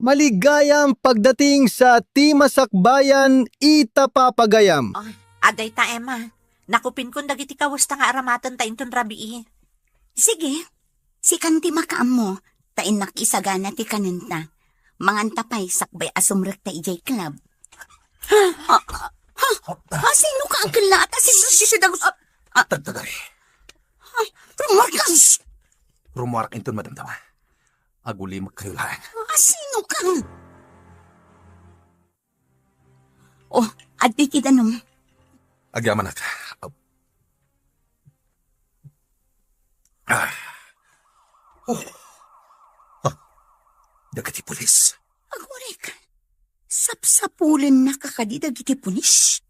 Maligayang pagdating sa Timasakbayan, Itapapagayam. Oh, aday ta, Emma. Nakupin kong dagiti kawasta nga aramatan ta inton rabii. Sige, si kanti makaam mo, tain nakisagana ti kanunta. Mangantapay sakbay asumrek ta ijay club. Sino ka ang kilata? Si Dagos... Tagtagay. Marcos! Rumarak inton madamdama. Aguli magkayulahan. Sino ka? Oh, adi kita nung. Agyaman ka. Dagati pulis. Agurek. Sapsapulan na kakadidag iti punis.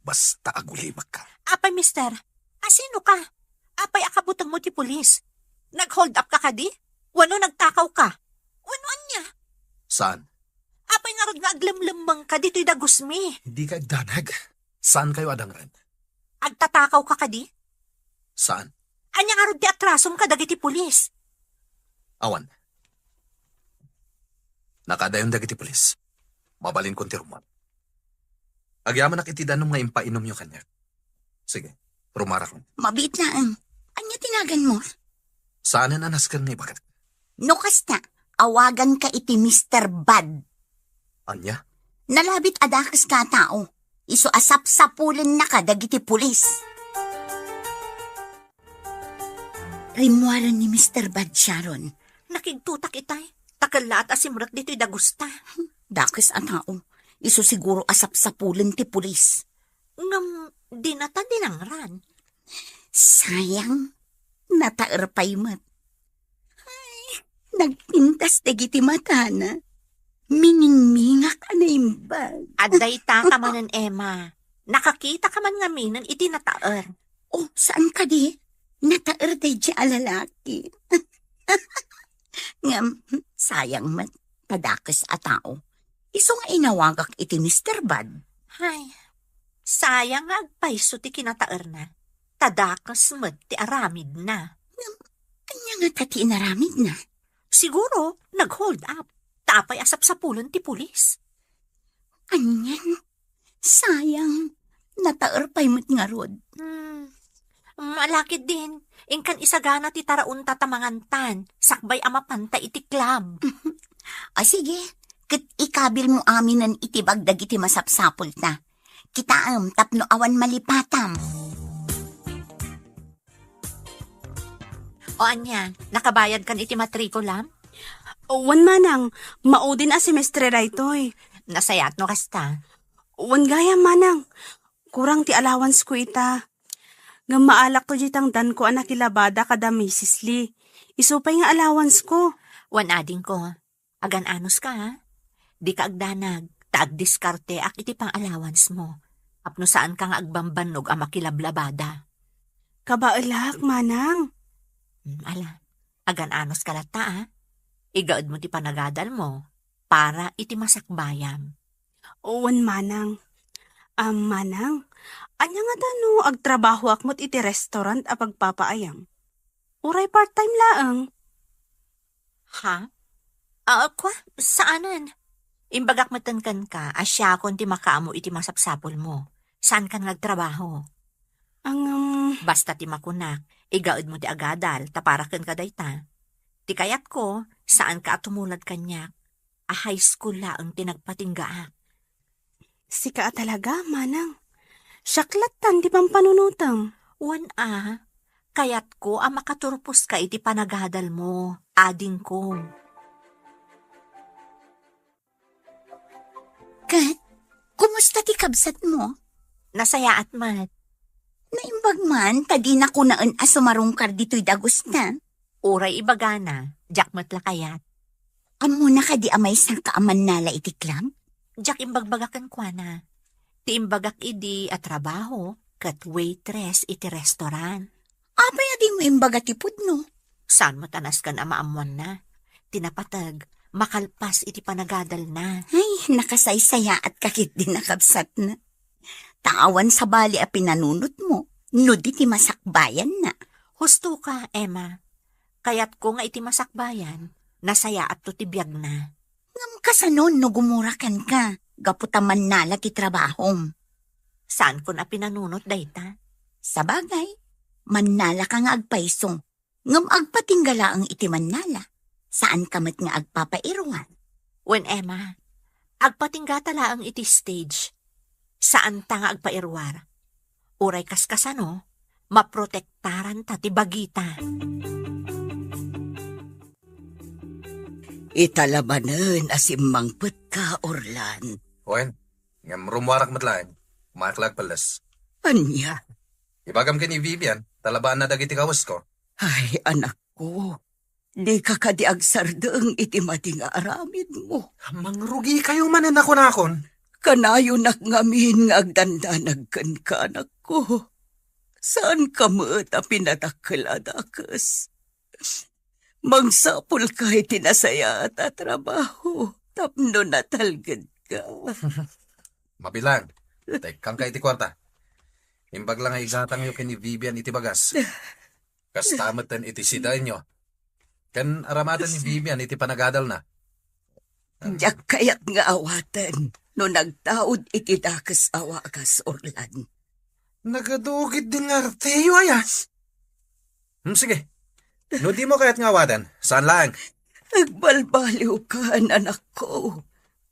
Basta aguli magka. Apay, mister. Sino ka? Apay akabutang mo ti pulis. Nag-hold up ka kadi? Wano nagtakaw ka? Wanoan niya? Saan? Apay nga rod nga aglamlamang ka dito'y dagusmi. Hindi ka agdanag. Saan kayo adangran? Agtatakaw ka kadi? Saan? Anya nga rod di atrasom ka dagiti pulis. Awan. Nakadayon dagiti pulis. Mabalin kon ti rumat. Agyaman nakitidanom nga impainom nyo kanya. Sige, rumarak mo. Mabit na ang. Anya tinagan mo? Saan na naskan ni bagat? No kasta, awagan ka iti Mr. Bad. Anya? Nalabit adakas ka tao. Iso asap-sapulan na ka dagiti pulis. Rimuaran ni Mr. Bad Sharon. Nakigtutak itay. Takalaat asimrat dito'y dagusta. Dakas ang tao. Iso siguro asap-sapulan ti pulis. Ngam, di nata dinangran. Sayang, nataerpay mat. Ay, nagpintas dagiti mata na. Miningmingak na imbag. Aday ta ka manan, Emma. Nakakita ka man nga minan iti nataer. Oh, saan ka di? Nataer day di alalaki. Ngam, sayang mat, tadakas a tao. Iso nga inawagak iti Mr. Bad. Ay, sayang nga agpaiso ti kinataer na. Tadakas mo ti aramid na. Kanya nga tati inaramid na. Siguro, nag-hold up. Tapay asap sa pulon ti pulis. Kanyan, sayang, nataerpay mat nga rod. Malakit din. Ingkan isagana ti taraon tatamangantan. Sakbay amapanta iti club. Sige, kat ikabil mo amin ang itibagdag iti masapsapol ta. Kitaam tapno awan malipatam. O anya, nakabayad kan iti matrikulam? Wan manang, maudin a semestre raytoy. Nasayat no kasta. Wan gaya manang, kurang ti allowance ko ita. Nga maalak to jitang dan ko anak ilabada kada Mrs. Lee. Isupay nga allowance ko. Wan ading ko, agan anos ka ha? Di ka agdanag, taag-diskarte ak iti pang allowance mo. Apno saan ka nga agbambanog ang makilablabada. Kabaalak manang. Ala, agan anos ka lata ha? Igaad mo ti panagadal mo para iti masakbayam. Wan manang. Manang, anya nga tano agtrabaho akmot iti restaurant a pagpapaayam. Uray part-time laang. Ha? Kwa? Saanan? Imbagak matankan ka, asya kon ti makaamo iti masapsapol mo. Saan ka nagtrabaho? Basta ti makunak, igaad mo ti agadal, taparakan ka dayta. Ti kayat ko, saan ka atumulad kanyak? A high school laang tinagpatinggaak. Sika talaga, manang. Syaklatan di pang panunutang. Wan kayat ko ang makaturpos ka iti panagadal mo, ading ko. Kat, kumusta ti kabsat mo? Nasaya at mat. Naimbag man, tadi na ko naan asumarungkar dito'y dagos na. Uray ibagana, jakmat la kayat. Amo na ka di amay sa kaaman nala iti klam? Jak imbagbagakan kwa na. Ti imbagak idi at trabaho, kat waitress iti restaurant. Apay adi mo imbaga tipod no? Saan matanas ka na maamuan na? Tinapatag, makalpas iti panagadal na. Ay, nakasaysaya at kakit din nakabsat na. Taawan sa bali a pinanunot mo, no di ti masakbayan na. Husto ka, Emma. Kaya't ko nga iti masakbayan, nasaya at tutibiyag na. Ngam Kasanon no gumurakan ka. Gaputaman nala ti trabahom. Saan ko na pinanunot, dayta? Sa bagay, mannala ka nga agpaiso. Ngam agpatinggala ang iti mannala. Saan ka met nga agpapairuan? When Emma, agpatingga tala ang iti stage. Saan ta nga agpairwar? Uray kaskasano, maprotektaran ta ti bagita. Italabanan asimmangpet ka, Orlan. Wen, ngam rumwarak matlaeng. Maklag palas. Anya? Ibagam ka ni Vivian, talabaan na dagiti kawas ko. Ay, anak ko. Di ka kadiag sardeng iti mating aramid mo. Mangrugi kayo manan ako nakon. Kanayo nakngamin nga agdandanagkan ka, anak ko. Saan ka mo ta pinatakiladakas? Mangsapol ka itinasaya at trabaho. Tapno natalgad ka. Mabilang. Tekang ka iti kwarta. Imbag lang ay igatang yu kini Vivian iti bagas. Kastamatan iti sidain nyo. Kan aramatan ni Vivian iti panagadal na. Diyak kayat nga awatan. No nagtaod iti dakas awakas, Orlan. Nagadugit din nga teyo ayas. Sige. No di mo kaya't ngawatan. Saan lang? Agbalbaliw ka, anak ko.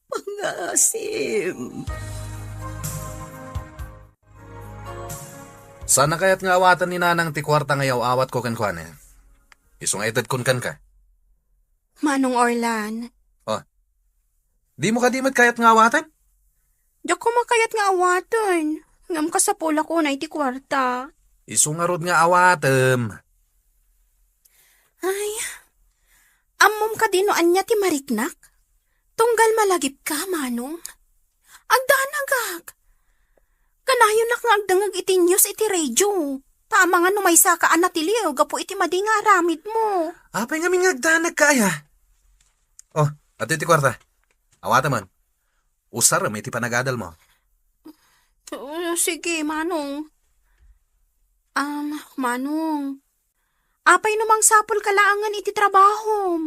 Pangasim. Sana kaya't ngawatan ni nanang ti kwarta ngayaw awat ko kankwan eh. Isong edad kun kan ka. Manong Orlan, Di mo kadimat kaya't ngawatan? diyak ko makayat nga awatan. Ngam ka sa pula ko na iti kwarta. Isungarod nga awatem. Ay, ammom ka din no anya ti mariknak. Tunggal malagip ka, manong. Agdanagag. Kanayon nak nga agdangag iti news iti radio. Tama nga numaysa ka anatiliw, gapo iti madinga aramid mo. Apay nga mingagdanag kaya. At iti kwarta. Awata man. Usar may iti panagadal mo. Sige, manong. Manong. Apay namang sapol kalaangan iti trabaho.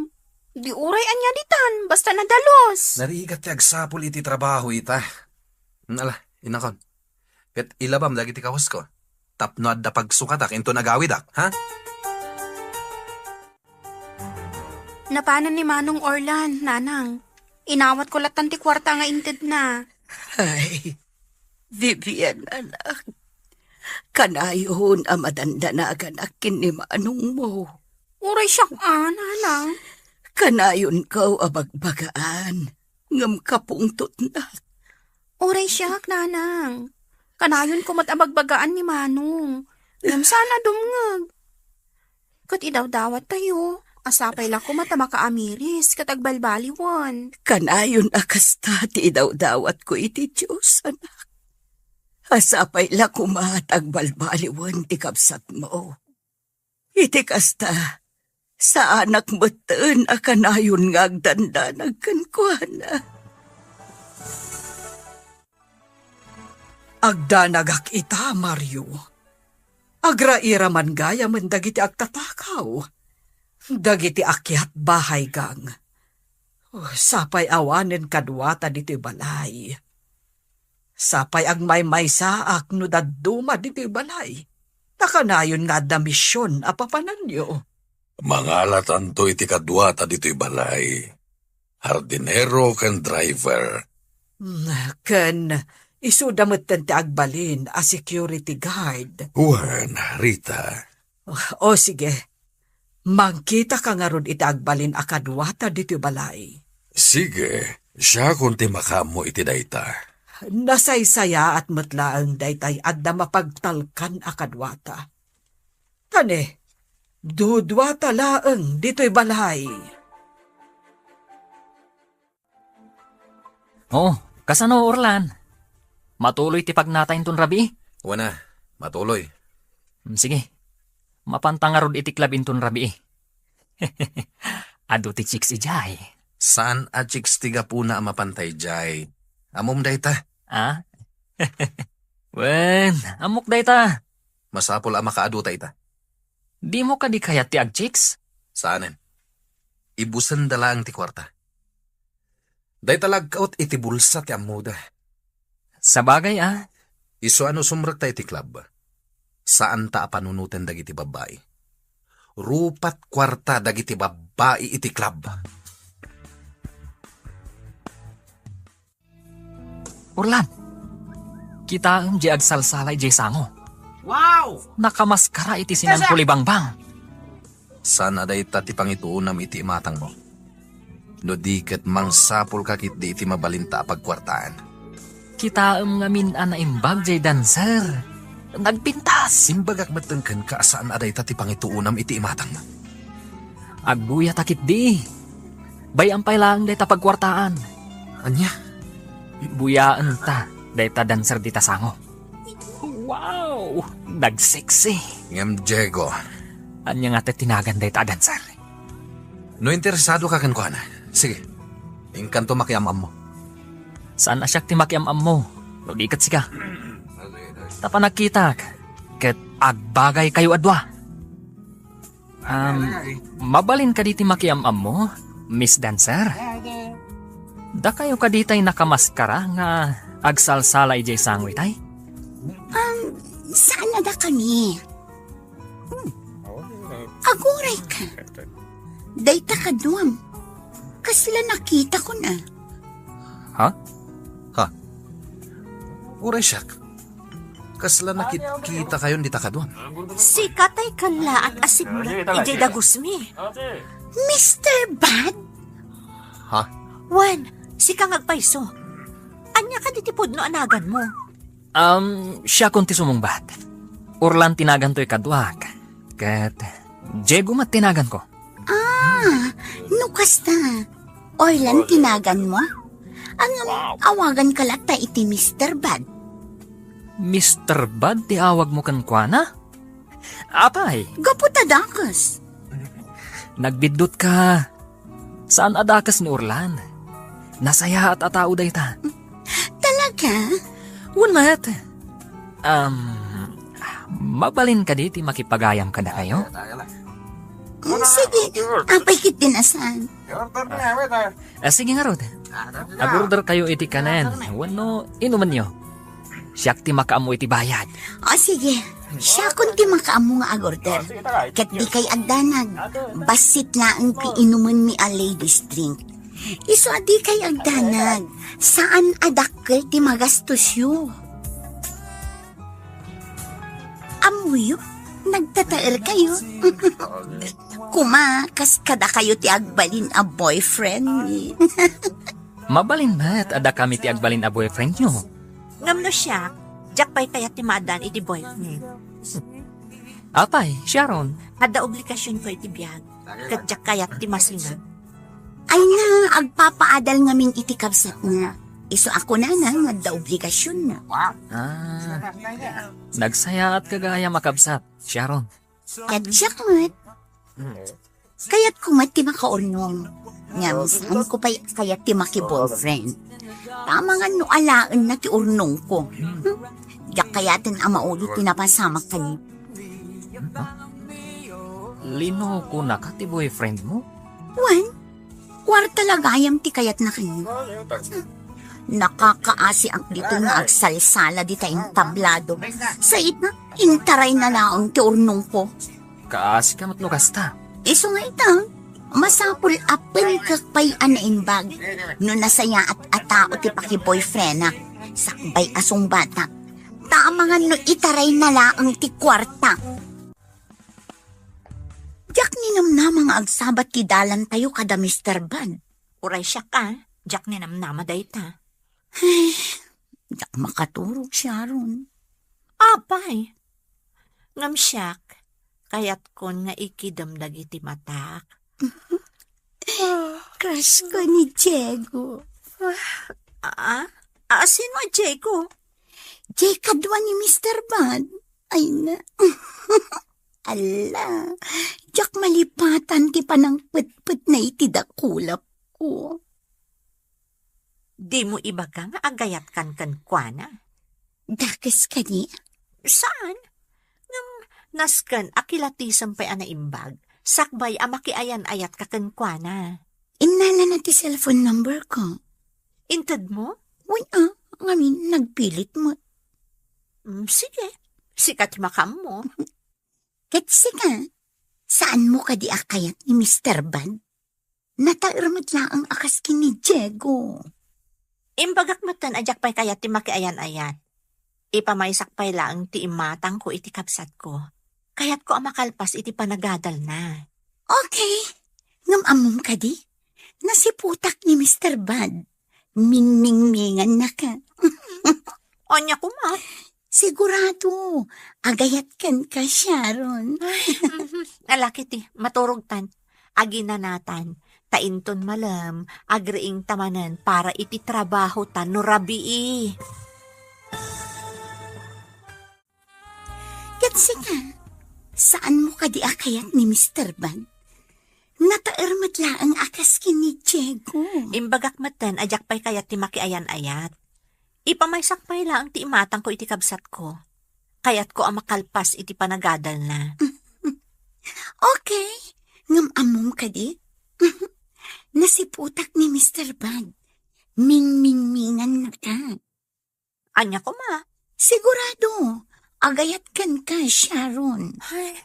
Di uray anya ditan, basta nadalos. Narigat ti agsapol iti trabaho ita. Ala, inakon. Kat ilabam dagi ti kawas ko. Tapno adda pagsukatak into nagawidak, ha? Napanan ni Manong Orlan, nanang. Inawat ko latan ti kwarta nga inted na. Ay, Vivian, anak. Kanayon ang madandanagan akin ni manong mo. Uray siyak nanang. Kanayon ka abagbagaan. Ngam kapungtot na. Uray siyak, nanang. Kanayon ko matabagbagaan ni Manong. Ngam sana dumngag. Kat idawdawat tayo. Asapay lang ko mata makaamiris katagbalbaliwan. Kanayon akasta ti daw dawat ko iti Diyos, anak. Asapay la kumatag balbaliwan ti kapsat mo. Iti kasta, sa anak moten a kanayon nga agdandanag kankwana. Agdanagak ita, Mario. Agraira man gaya man dagiti agtatakaw. Dagiti akyat bahay gang. Sapay awanen kadwata diti balay. Sapay ang may saak no daduma diti balay. Nakanayon nga da misyon apapanan nyo. Mangalatan to iti kadwata dito'y balay. Hardinero ken driver. Ken isudamot ti agbalin a security guard. Juan, Rita. O sige. Magkita ka nga ron iti agbalin a kadwata diti balay. Sige, siya kunti makamo iti dayta. Nasaysaya at matlaang daytay adda mapagtalkan a kadwata. Tane, dudwata laeng dito'y balay. Kasano Orlan? Matuloy ti pagnatayin ton rabi? Wana, matuloy. Sige, mapantangarod iti klabin ton rabi. Ado ti chicks ijay. Saan a chicks tiga puna mapantay jay? Amom dayta. Wen, amok dayta. Masapol a makaaduta ita. Di mo ka di kayat ti ag chicks? Saanen? Ibusan dala ang ti kwarta. Day talagkaot iti bulsa ti amuda. Sa bagay Iso ano sumrak tayo ti club. Saan ta panunutin dagiti babae? Rupat kwarta dagiti babae iti club. Orlan, kita ang di agsalsalay di sango. Wow! Nakamaskara iti sinampuli bangbang. Sana day ti pangituunam iti matang mo. No di ket mangsapol kakit di iti mabalinta pagkwartaan. Kita ang ngamin na imbag di dancer. Nagpintas. Simbagak matengken ka saan aday ti pangituunam iti imatang mo. Agbuya takit di. Bayampay lang day ta pagkwartaan. Anya? Buyaan ta, day ta dancer di ta sango. Wow! Nagseksi. Ngem Diego. Anya nga tinagan day ta dancer. No interesado ka kan kuana. Sige. Ingkanto makiamam mo. Saan asyak ti makiamam mo? No di kat siga. Tapa nakita ket agbagay kayo adwa. Mabalin ka diti makiamam mo, Miss Dancer? Da kayo ka ditay nakamaskara nga agsalsalay jay sangoy tay? Saan na da kami? Aguray ka. Dayta ka duwam. Kasla nakita ko na. Ha? Uray siyak. Kasla nakikita kayo di takadwan. Si Katay Kanla at Asimura, ijay dagusmi. Mr. Bad? Ha? Wan, si kang agpaiso. Anya ka ditipod no anagan mo. Siya kunti sumungbat. Orlan tinagan to'y kadwak. Kat, Diego mat tinagan ko. Nukas na. Orlan tinagan mo? Ang awagan ka lata iti Mr. Bad. Mr. Bad, ti awag mo kan kuana? Apay, Gaputa dakas. nagbidot ka. Saan adakas ni Orlan? Nasaya at atao day ta. Talaga? Unmat. Mabalin ka diti makipagayam ka na kayo? Sige, apay kit dinasan. Sige nga Rod. Agorder kayo iti kanen. Wano, inuman nyo. Siyak ti makaamu iti bayad. O sige, siya kunti makaamu nga agorder. Kat di kay agdanag. Basit laang inuman mi a ladies drink. Iso adi kay agdanag. Saan adakkel ti magastos yu? Amuyo, nagtataer kayo. Kumakas kada kayo ti agbalin a boyfriend ni. Mabalin ba't ada kami ti agbalin a boyfriend nyo? Ngam no siya, jak pa'y kayat ti madan iti boyfriend. Apay, Sharon. Ada obligasyon ko iti biyag. Kat jak kayat ti masinga. Ay na, agpapaadal ngamin iti kabsat nga. Iso ako na nga da obligasyon na. Nagsaya at kagaya makabsat, Sharon. At siya mat. Kaya't kumat ti makaurnong. Ngam, saan ko pa'y kayat ti maki-boyfriend. Tama nga no alaan na ti urnong ko. Yak kayatin amaulit ti napasama kayo. Lino ko na ka ti boyfriend mo? Wan, kwarta lagayam ti kayat na kayo. Nakakaasi ang dito nga agsalsala di tayong tablado. Sa ita, intaray na laong ti urnong ko. Kaasi ka matlukas ta. Iso nga itang, masapul apel kakpay anaimbag. No nasaya at atao ti paki-boyfriend na, sakbay asong bata. Tama nga no itaray na laang ti kwarta. Diyak ninam na mga agsabat ti dalan tayo kada Mr. Bad. Uray siya ka, jak ninamnama day ta. Diyak makaturog siya ron. Apay, ngam siyak, kayat kon nga ikidamdag iti matak. Crush ko ni Diego. Sino Diego? Jay kadwa ni Mr. Bad. Ay na. Ala, diyak malipatan ti panang put-put na itidakulap ko. Di mo iba ka nga agayat kan kuana. Dakas ka ni? Saan? Ngam nasken akilatisan pa'y anaimbag. Sakbay amakiayan ayat ka kan kuana. Inala na ti cellphone number ko. Inted mo? Uy, ngamin nagpilit mo. Sige. Sikat makam mo. Katsi nga, saan mo ka di akayat ni Mr. Bad? Natairmat lang ang akas ni Diego. Imbagak matan ajak pa'y kayat ti makiayan-ayan. Ipamaysak pa'y lang ti imatang ko iti kapsat ko. Kayat ko ang makalpas iti panagadal na. Okay, ngamamom ka di? Nasiputak ni Mr. Bad. Ming-ming-mingan na ka. Onya ko ma. Sigurado, agayat kan ka, Sharon. Alaki ti, maturog tan. Aginanatan, tainton malam, agriing tamanan para iti trabaho tan no rabii. Katsi nga, saan mo ka di akayat ni Mr. Bad? Natairmat lang ang akas ni Diego. Imbagak matan ajak pa'y kayat ti makiayan-ayat. Ipamaysak pa'y lang ti imatang ko iti kabsat ko. Kayat ko ang makalpas iti panagadal na. Okay, ngamamom ka di? Nasiputak ni Mr. Bad. Ming-ming-mingan na ka. Anya ko ma. Sigurado, agayat kan ka, Sharon. Ay,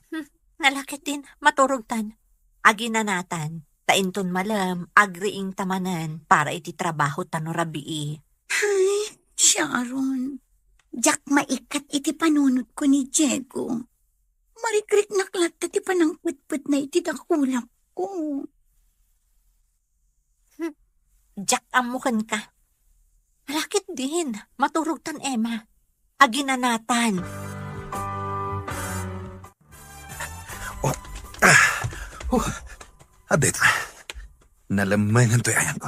nalakit din, maturog tan. Aginanatan, tainton malam, agriing tamanan para iti trabaho tan no rabii. Ay, Sharon. Jak maikat iti panunod ko ni Diego. Marikrik naklat iti panangputput na iti dakulap ko. Jak amukan ka. Malakit din, maturog tan Emma. Aginanatan. Adet, nalamangan to'y ayan ko.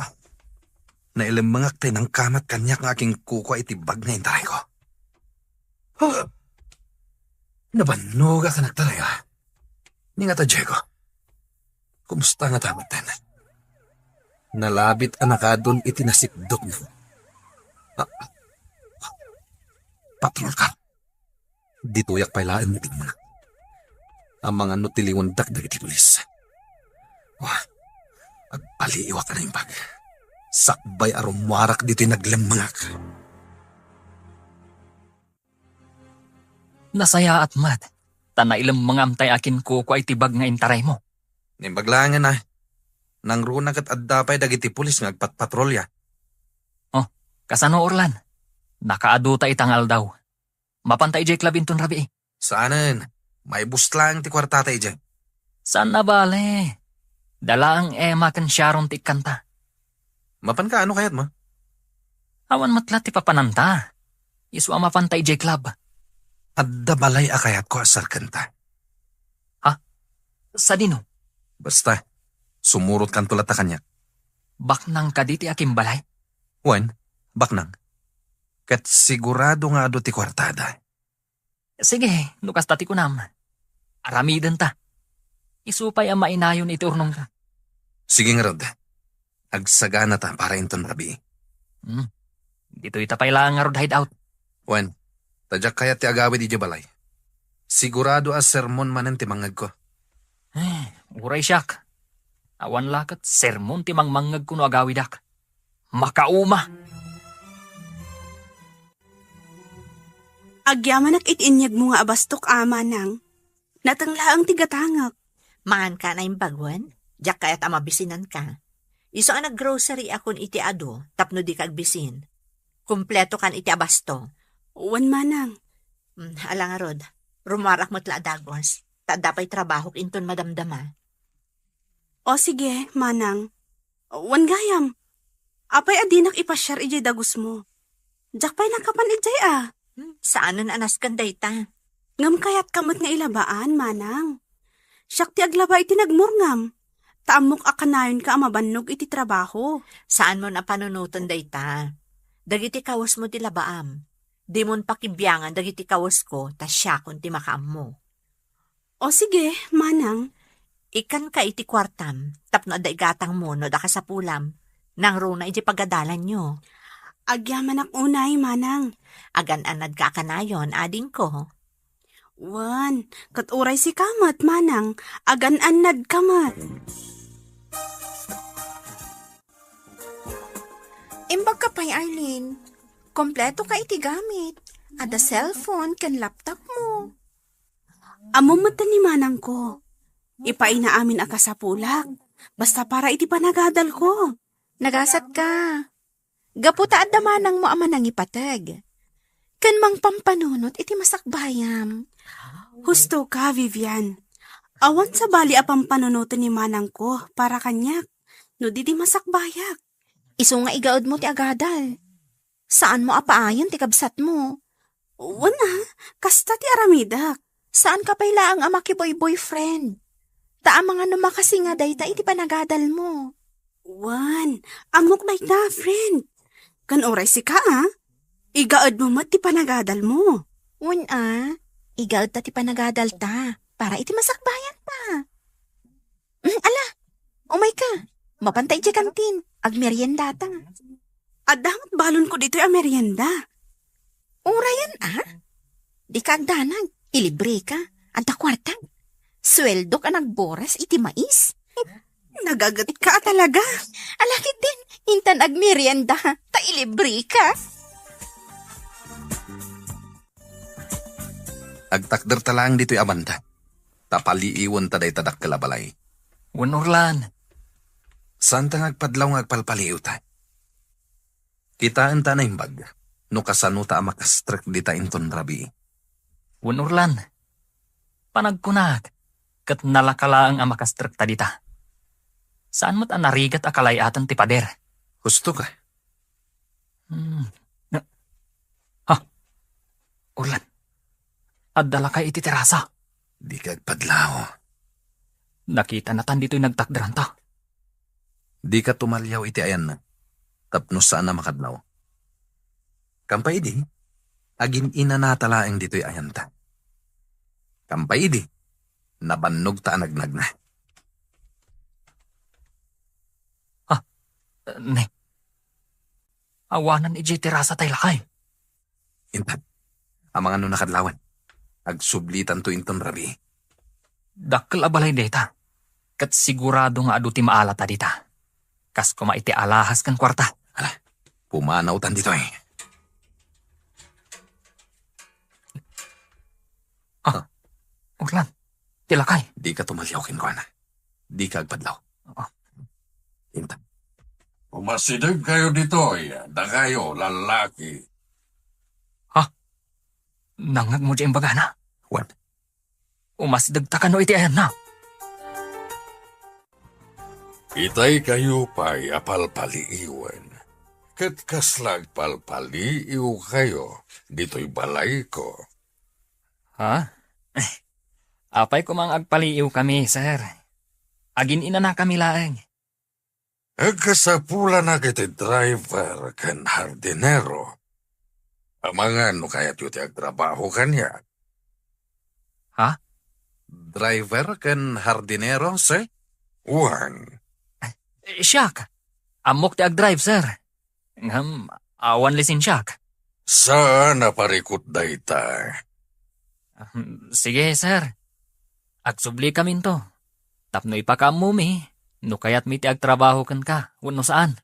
Nailamangak tayo ng kamat kanyak ng aking kuko itibag na intay ko. Nabanuga ka nagtalaya. Ni nga ta, Diego. Kumusta nga tamat din? Nalabit anakadon itinasipdok na. Patrol ka. Dituyak pailaan mo tigman. Ang mga nutiliwan dagdag iti pulis. Agpaliiwa ka na yung bag. Sakbay arumwarak dito'y naglamangak. Nasaya at mat. Tanailam mga amtay akin ko ay tibag nga intaray mo. Nimbaglangan na. Nang runa kat addapay dagiti pulis nga agpatpatrolya. Kasano Orlan? Nakaaduta itangal daw. Mapantay jay klabinton rabi. Saanan? May bus lang ti kwartata ijay. Saan na bale? Dala ang Emma kan Sharon ti kanta. Mapan ka ano kayat mo? Awan matlat ti papananta. Isu ang mapantay jay club. Adda balay akayat ko asar kanta. Sa dino? Basta, sumurot kan tulat kanya. Baknang kaditi aking balay? Wan, baknang. Kat sigurado nga do ti kwartada. Sige, nukas tati ko nam. Aramiden ta. Isupay ang mainayon iti urnong ta. Sige nga rod. Agsagana ta para inton rabi. Dito itapay lang nga rod hideout. Wan, tadyak kaya ti agawid iti balay. Sigurado as sermon manen ti mangag ko. Uray siyak. Awan lakat sermon ti mangmangag kuno agawidak. Makauma. Agyamanak itinyag mo nga abastok ama nang. Natanglaang tigatangak. Maan ka na yung bagwan? Diyak kaya't amabisinan ka. Iso ang nag-grocery akon iti ado, tapno di kagbisin. Kumpleto kan iti abasto. Uwan manang. Alang rod, rumarak mo't la adagwas. Tadapay trabaho inton madamdama. O sige, manang. Uwan gayam. Apay adinak ipasyar ijay dagus mo. Jakpay nakapan ijay Saanan anas kanday ta? Ngam kayat kamot nga ilabaan, manang. Siyak ti aglaba iti nagmurngam. Taamok akanayon ka amabannog iti trabaho. Saan mo na panunutan day ta? Dagiti kawas mo ti labaam. Di mon pakibyangan dagiti kawas ko, ta siya kun ti makaam mo. O sige, manang. Ikan ka iti kwartam, tapno aday gatang mo no da ka sa pulam. Nang runa iti pagadalan nyo. Agyaman ak unay, manang. Agan-anad ka akanayon, ading ko. Wan, katuray si kamat, manang. Agan-anad kamat. Imbag ka pa'y Arlene. Kompleto ka iti gamit. Ada cellphone kan laptop mo. Amo mata ni manang ko. Ipaina amin aka sa pulak. Basta para iti panagadal ko. Nagasat ka. Gaputa at damanang mo aman ang ipatag. Kan mang pampanunot iti masakbayam. Husto ka, Vivian. Awan sa bali apang panunutan ni manang ko para kanyak. No di masakbayak. Iso nga igaod mo ti agadal. Saan mo apaayon ti kabsat mo? Wana, kasta ti aramidak. Saan ka payla ang ama ki boyfriend? Ta mga numakasi nga dayta iti panagadal mo. Wan, amok na ita, friend. Kan oray si ka, igaod mo mat ti panagadal mo. Wan igaod ta ti panagadal ta, para iti masakbayan ta. Ala, umay ka, mapantay di kantin, agmerienda ta. Adamat balon ko dito ang merienda. Urayan di ka agdanag, ilibre ka, adda kwartang. Sweldo ka nagboras iti mais. Nagagatit ka talaga. Alakit din, intan agmerienda, ta ilibre ka. Agtakder talang dito'y Amanda. Tapaliiwan ta day tadak kalabalay. Unurlan. Saan ta ngagpadlaw ngagpalpaliw ta? Kitaan ta na imbag. No kasano ta makastrek dita inton rabi. Unurlan. Panagkunag. Kat nalakalaang ang makastrek ta dita. Saan mo't anarigat akalayatan ti pader? Gusto ka? Urlan. Addala kay iti terasa. Di kagpadlaw. Nakita na tan dito'y nagtakderan ta. Di ka tumalyaw iti ayan na. Tapno saan na makadlaw. Kampay di, agin inanatalaeng dito'y ayan ta. Kampay di, nabannog ta anagnag na. Ne. Awanan iti terasa tay lakay. Intan, ang mga nakadlawan. Agsublitan to inton rabi. Dakkel abalay deta. Kat sigurado nga adu ti maalata dita. Kas kuma iti alahas kan kwarta. Ala, pumanaw tan dito eh. Urlan, tilakay. Di ka tumalyaw kinkwana. Di ka agpadlaw. Intan. Umasidag kayo dito, da kayo, lalaki. Nangag mo diyang bagana. What? Umasidag ta kano iti ayan na. Itay kayo pa'y apalpaliiwan. Kat kaslag palpaliiw kayo, dito'y balay ko. Apay ko mang agpaliiw kami, sir. Agin ina na kami laeng. Agkasapula na kiti driver kan hardinero. Amangan no kaya't yuti agtrabaho kanya. Driver kan hardinero, sir? Uwan. Siyak. Amok ti agdrive, sir. Awan lisin siyak. Saan naparikot dayta? Sige, sir. Agsubli kami to. Tapno ipakamumi. No kaya't mi ti agtrabaho kan ka. Wano saan?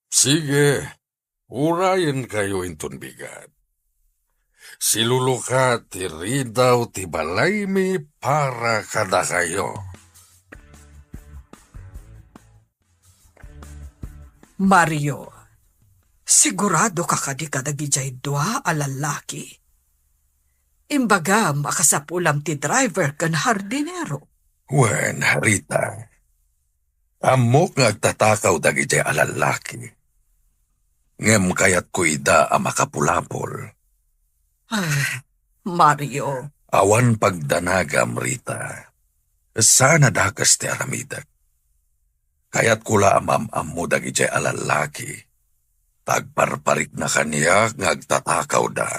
Sige, urayan kayo inton bigat. Siluluka ti ridaw ti balay mi para kada kayo. Mario, sigurado ka kadi kadagijay dua a lalaki. Imbaga makasapulam ti driver kan hardinero. Wen, Rita. Amok nga agtatakaw dagijay a lalaki. Ngem kayat ko ida a makapulapol. Mario. Awan pagdanagam, Rita. Sana dakas ti aramidak. Kayat kula amam mo dagijay a lalaki. Tagparparik na kaniya nga agtatakaw da.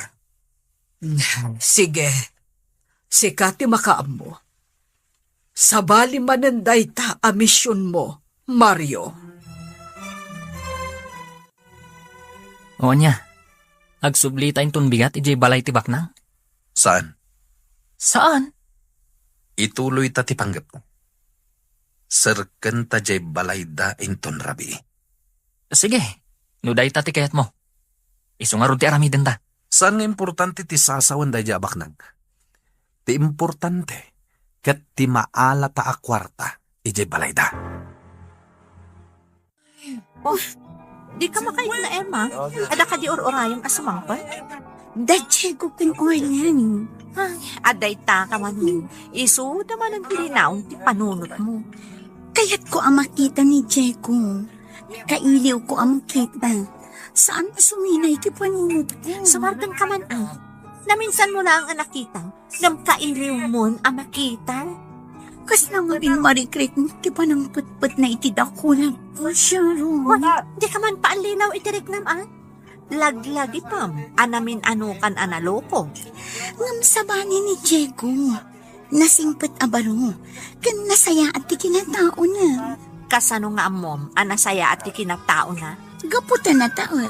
Sige, sikati makaam mo. Sabali mananday ta a misyon mo, Mario. O niya. Agsubli tayong tunbigat ijay balay tibak na. Saan? Saan? Ituloy ta ti panggap na. Serken ta jay balay da inton rabi. Sige, No day ti kayat mo. Iso nga ron ti aramiden ta. Saan nga importante ti sasawan da jabak nang? Ti importante, kat ti maala ta a kwarta, ije balay da. Oh, di ka makait na Emma. Ada ka di or-orayong asumangpa? Dadya ko orlan. Ay, aday ta ka man mo. Iso naman ang pilinaon ti panunot mo. Kaya't ko ang makita ni Diego. Kailiw ko ang makita. Saan pa suminay ti panunod ko? Sumardang ka man ah. Naminsan mo lang ang nakita. Nam kailiw mo ang makita. Kas na nga bin marikrik ti pa ng putput na itidakulan ko siya ro. Wala, di ka man paalinaw itirik naman. Laglagi pam, anamin anukan analoko. Ngam sabani ni Diego. Nasingpet abaro. Kan nasaya at ti kinatao na. Kasano nga mom, anasaya at ikinatao na. Gaputan na taot.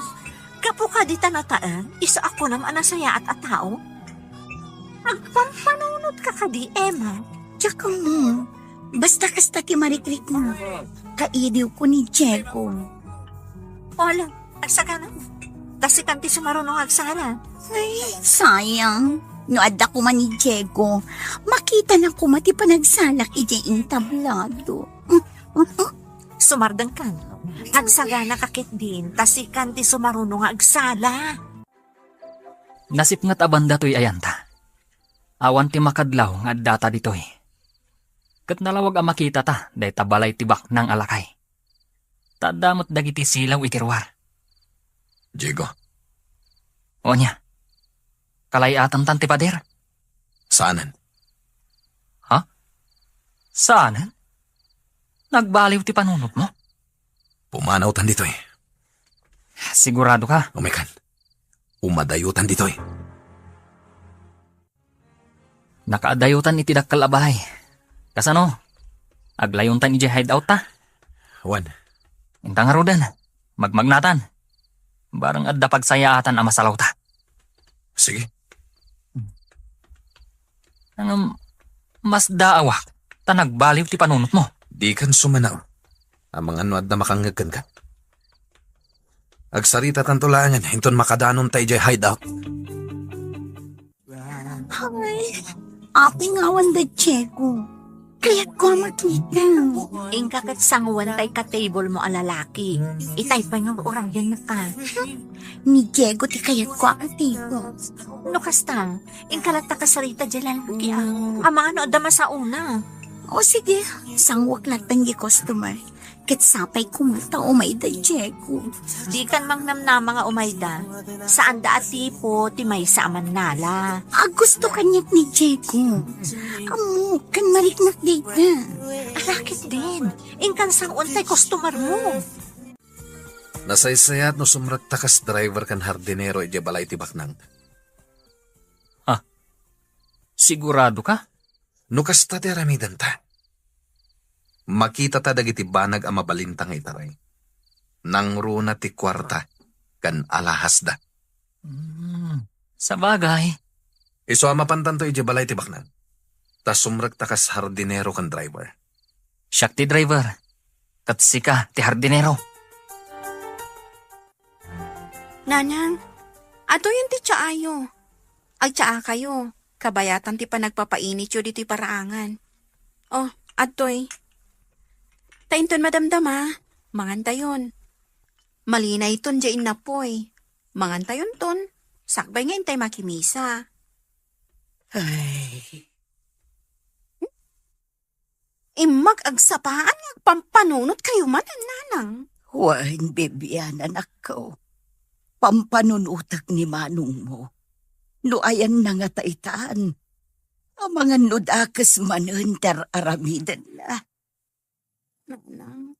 Kapo ka di tanataan, isa ako nam anasaya at atao. Agpampanunod ka ka di, Emma. Tsaka mo. Basta kasta ti marikrik mo. Kailiw ko ni Diego. Wala, agsaga na. Kasi kanti sumarunong agsara. Ay, sayang. No adda ko man ni Diego, makita na ko mati panagsalak ije intablado. Sumardang kan. Agsaga na kakit din, tasi kanti sumarunong agsala. Nasip nga't abanda to'y ayanta. Awan ti makadlaw nga data dito'y. Kat nalawag ang makita ta, day tabalay tibak ng alakay. Tadamot dagiti silaw itirwar. Diego, O niya, kalayatan tan ti pader. saanan? Saanan? Nagbaliw ti panunot mo? Pumanaw tan dito'y. Sigurado ka? Umikan. Umadayutan dito'y. Nakaadayutan iti dakkal abalay. Kasano? Aglayon tan iti hideout ta? Juan, Intang harudan. Magmagnatan. Barang adda pagsayaatan ang masalaw ta. sige. Ang mas daawak. Ta nagbaliw ti panunot mo. Di kan sumanaw. Amang ano at na makangagkan ka. Agsarita tantulangan, hinton makadanon tayo jay hideout. Ay, aping awan da Diego. Kaya't ko makita. Ingkakat sanguan tay ka-table mo ang lalaki. Itay pa nga orang yan na ka. Ni Diego ti kaya't ko akatigo. No kastang, ingkalat ta kasarita dyan lalaki ah. Ama ano adama sa una. O sige, sangwak latang gi customer. Ket sapay kumata o may da Diego. Di kan mang namnama nga umayda. Saan da at tipo, ti may sa aman nala. Gusto kanya't ni Diego. Amo, kan mariknak dita. Alakit din. Ingkan sang untay customer mo. Nasaysayat no sumrat takas driver kan hardinero ije balay tibak nang. Sigurado ka? Nukas ta ti aramidan ta. Makita ta dagiti banag ang mabalintang itaray. Nang runa ti kwarta, kan alahas da. Sa bagay. Iso amapantan to ije balay tibak nang. Tas sumrak takas hardinero kan driver. Siyak ti driver. Kat sika ti hardinero. Nanang, ato yun ti tsaayo. Agtsaa kayo. Kabayatan ti pa nagpapainit yun dito'y paraangan. Oh, atoy. Tainton madamdama. Mangantayon. Malinay ton dyain na poy. Mangantayon ton. Sakbay nga intay makimisa. Ay, Imag agsapaan nagpampanunot kayo man, nanang. Juan, Bibian, anak ko. Pampanunutak ni manong mo. No ayan na nga taitaan. Ang mga nudakas manunter aramidan na. Nanang.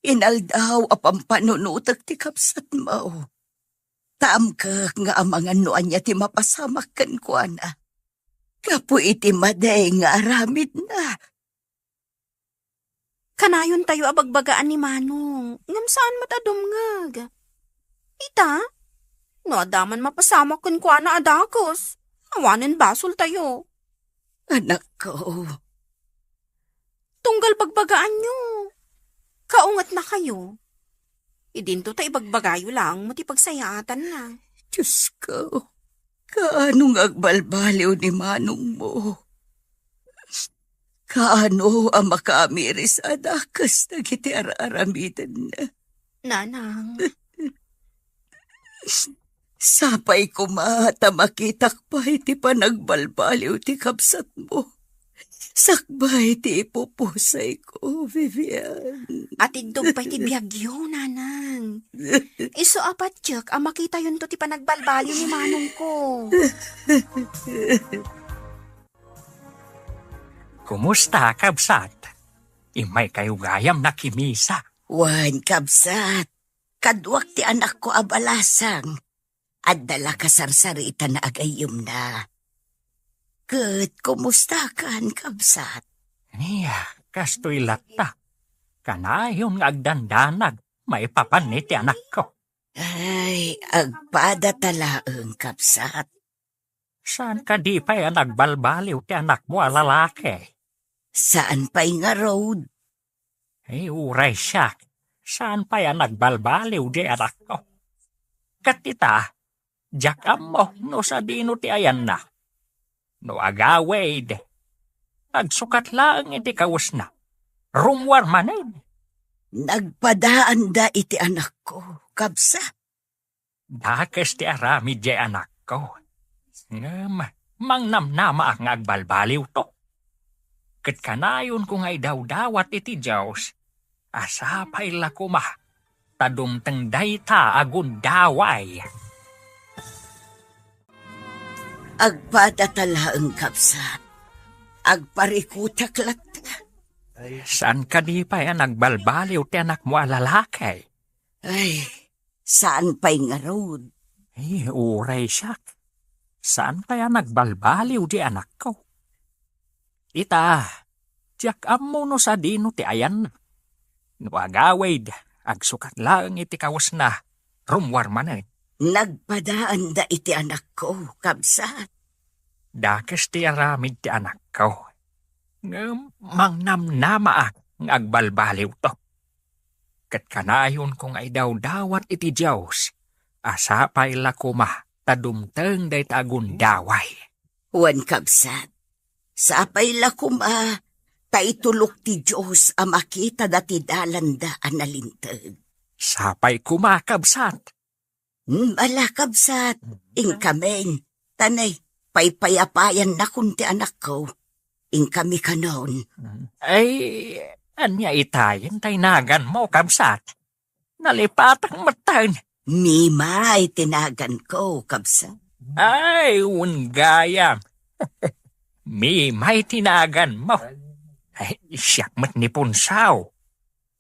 Inaldaw a pampanunutak ti kapsat mo. Taam ka nga ang mga nuan niya ti mapasamak kan ko na. Kapo iti maday nga aramid na. Kanayon tayo abagbagaan ni Manong. Ngam saan matadumngag? Ita? No, adaman mapasamak kun kwa na adakos. Awanin basol tayo. Anak ko, Tunggal bagbagaan nyo. Kaungat na kayo. Idinto ta ibagbagayo lang, mo ti pagsayatan na. Diyos ko, kaano nga agbalbaliw ni manong mo? Kaano ang makamiris adakas na kiti aramitan na? Nanang, Sapay ko mata makitak pa iti panagbalbaliw ti kapsat mo. Sakbay ti ipupusay ko, Vivian. at idog pa iti biyagyo, nanang. Iso apat tiyek, ang makita yun to ti panagbalbalyo ni manong ko. Kumusta, kabsat? Imay kayo gayam na kimisa. Wan, kapsat. Kadwak ti anak ko abalasang. At dala kasarsarita na agayom na. Kat, kumusta kan, kapsat? Niya, kastoy latta. Kanayon nga agdandanag, maipapan ti anak ko. Ay, agpada talaang, kapsat. Saan ka di pa nagbalbaliw ti anak mo lalaki? Saan pa'y nga road? Ay, uray siya. Saan pa nagbalbaliw di anak ko? Katita, jakam mo no sa dino ti ayan na. No agawid. Agsukat lang iti kawas na. Rumwar manin. Nagpadaan da iti anak ko, kapsat. Dakas ti arami di anak ko. Mangnamnama ang agbalbaliw to. Kat kanayon kung ay daw-dawat iti Diyos, asapay la kuma, tadumteng dayta agun daway. Agpada talaang, kapsat. Agparikutak latta. Saan ka di pa nagbalbaliw ti anak mo lalaki? Ay, saan pa'y nga road? Ay, uray siya. Saan kaya nagbalbaliw di anak ko? Ita, tiyak mo no sa dino ti ayan. No agawid, agsukat lang iti kawas na, rumwar manin. Nagpadaan da iti anak ko, kapsat. Dakas ti aramid ti anak ko. Mangnamnama ang agbalbaliw to. Kat kanayon kung ay daw-dawat iti Diyos, asapay la kuma, tadumteng day tagun daway. Wan, kapsat. Sapay la kuma, taitulok ti Diyos ang makita dati dalanda analintag. Sapay kumakabsat. Ala, kapsat. Ingkameng. Tanay, paypayapayan na kunti anak ko. Ingkami kanon. Ay, anya itayin taynagan mo, kabsat. Nalipatang matan. Mimay tinagan ko, kapsat. Ay, unggayam. May tinagan mo. Ay, siyak mat ni Punsaw.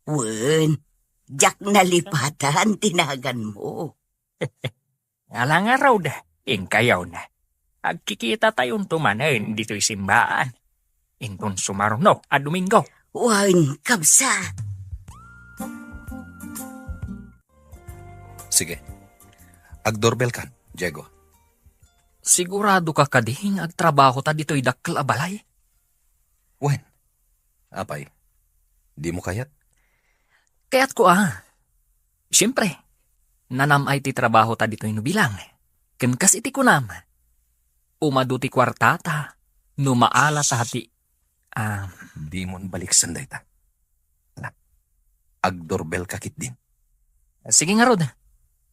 Wen, jak nalipatan tinagan mo. Alang araw da, ingkayaw na. Agkikita tayong tumanan dito'y simbaan. Inton sumarno a Domingo. Wen, kapsat. Sige. Agdoorbell kan, Diego. Sigurado ka kading agtrabaho ta dito'y dakkel a balay? Wen, apay, di mo kayat? Kaya't ko Siyempre, nanamay ti trabaho ta dito'y nubilang. Kenkas iti kunam. Umadu ti kwartata, numaala ta hati. Di mo balik sanday ta. Agdoorbell kakit din. Sige nga rod.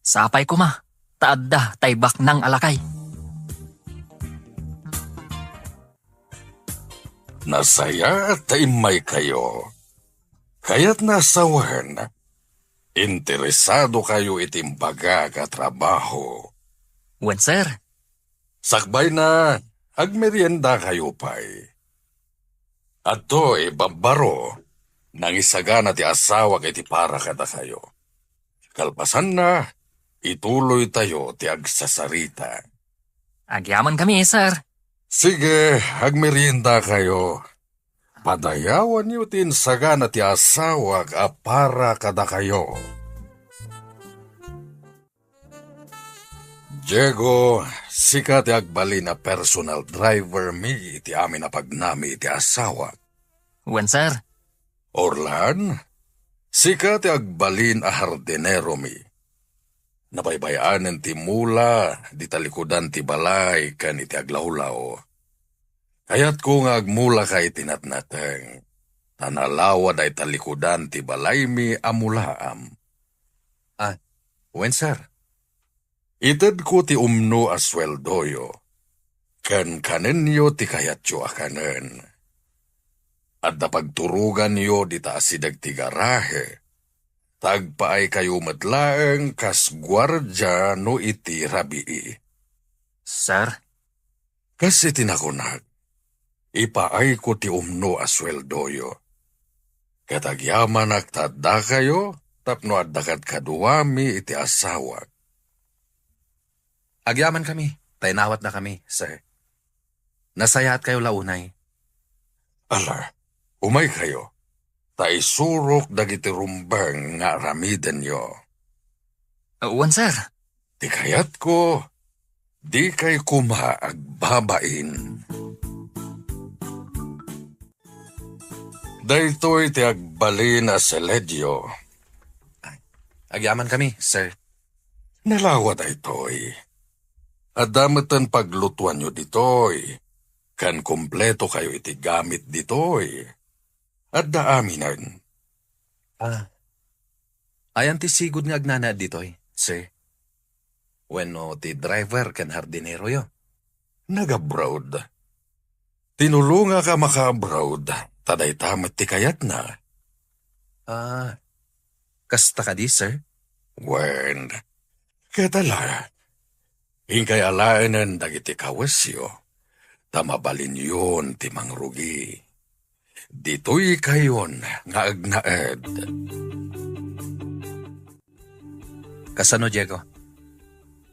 Sapay ko taadda taybak ng alakay. Nasaya at taimay kayo. Kaya't nasawan. Interesado kayo itimbaga ka trabaho. Wen, sir. Sakbay na, agmerienda kayo pa'y. Ato babaro, nang isagana ti asawa kay ti para kada kayo. Kalpasan na, ituloy tayo ti agsasarita. Agyaman kami, sir. Sige, agmerienda kayo. Padayawan niyo tin sagana ti asawa ka para kada kayo. Diego, sika ti agbali na personal driver mi iti amin na pagnami iti asawa. Wen, sir. Orlan, Sika ti agbalin a hardinero mi. Nabaybayanan ti mula, di talikudan ti balay, kan iti aglawlaw. Kayat ko nga agmula kay tinatnateng. Tanalawa day talikudan ti balay mi amulaam. Wen, sir? Ited ko ti umno a sweldoyo. Kan kanenyo ti kayatyo akanen. At napagturugan yo di taasidag ti garahe. Tagpaay kayo matlaeng kas gwardya no iti rabii. Sir, Kas iti nakunag, ipaay ko ti umno a sweldoyo. Katagyaman agtadda kayo, tapno addakat kaduwami iti asawa. Agyaman kami. Tainawat na kami, sir. Nasayaat kayo launay. Ala, umay kayo. Taisurok dagiti rumbang nga ramiden yo. wan sir. Di kayat ko, di kay kuma agbabain. Daytoy ti agbalin a seledyo. Agyaman kami, sir. Nalawa daytoy. Adamatan paglutuan nyo ditoy. Kan kompleto kayo iti gamit ditoy. Adda aminan. Ayan ti sigod nga agnana ditoy, sir. Wenno ti driver kan hardinero yo. Nag-abroad. Tinulunga ka maka-abroad. Taday tamat ti kayat na. Kasta ka di, sir? Wen, katala. Hingkay alaanan dagiti kawasyo. Tamabalin yun ti mangrugi. Dito'y kayon nga agnaed. Kasano, Diego?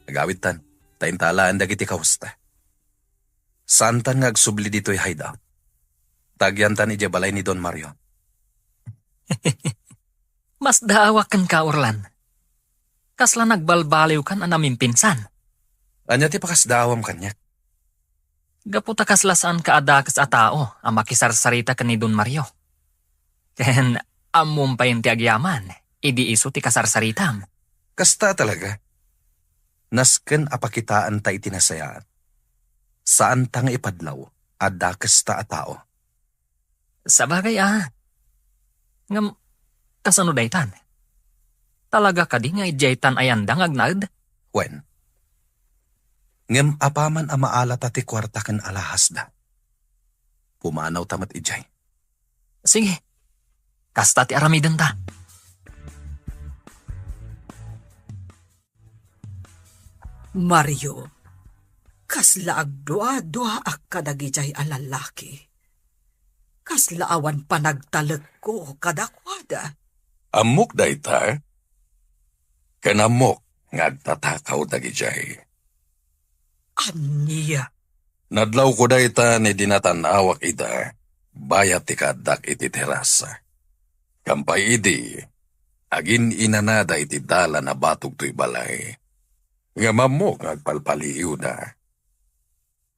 Agawit tan. Taintalaan dagiti kawasta. Saan tan nga agsubli dito'y hideout? Tagyan tan ije balay ni Don Mario. Mas daawak kan ka, Orlan. Kasla nagbalbaliw kan anaming pinsan. Anya ti pakasdawam kanya. Gaputa kasla saan kaadakas a tao ang makisarsarita kan ni Don Mario. Ken amum pa yung ti agyaman, idi iso ti kasarsaritam. Kasta talaga. Nasken apakitaan ta itinasayaan. Saan tang ipadlaw, adda kasta a tao. Sabagay ngam, kasano daytan? Talaga ka di nga ijaytan ayandang agnad? Wen? Ngem apaman a maalat ti kwarta ken alahas da. Pumanaw tamat ijay. Sige, kasta ti aramiden ta. Mario, kasla agdua-dua ak kadagijay a lalaki. Kasla awan panagtalag ko kadakwada. Amok dayta. Kanamok ngagtatakaw dagijay. Aniya, Nadlaw ko dayta ni dinatanawak ida. Bayat ti kadak iti terasa. Kampay idi. Agin inanada iti dala na batog to'y balay. Nga mamok ngagpalpaliw na.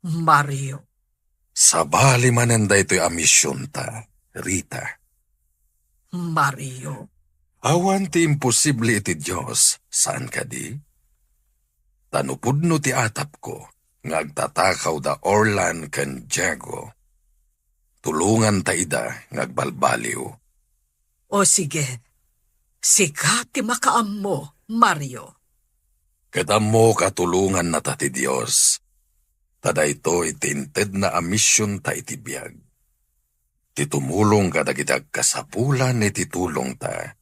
Mario, Sabali mananda ito'y amisyon ta, Rita. Mario, Awan ti imposible iti Diyos, saan ka di? Tanupudno ti atap ko, ngagtatakaw da Orlan ken Diego. Tulungan ta ida, ngagbalbaliw. o sige, sika ti makaam mo, Mario. Kadam mo katulungan na ta ti Diyos. Tada ito itinted na amisyon ta iti biyag. Titumulong kadagitag kasapulan iti tulong ta.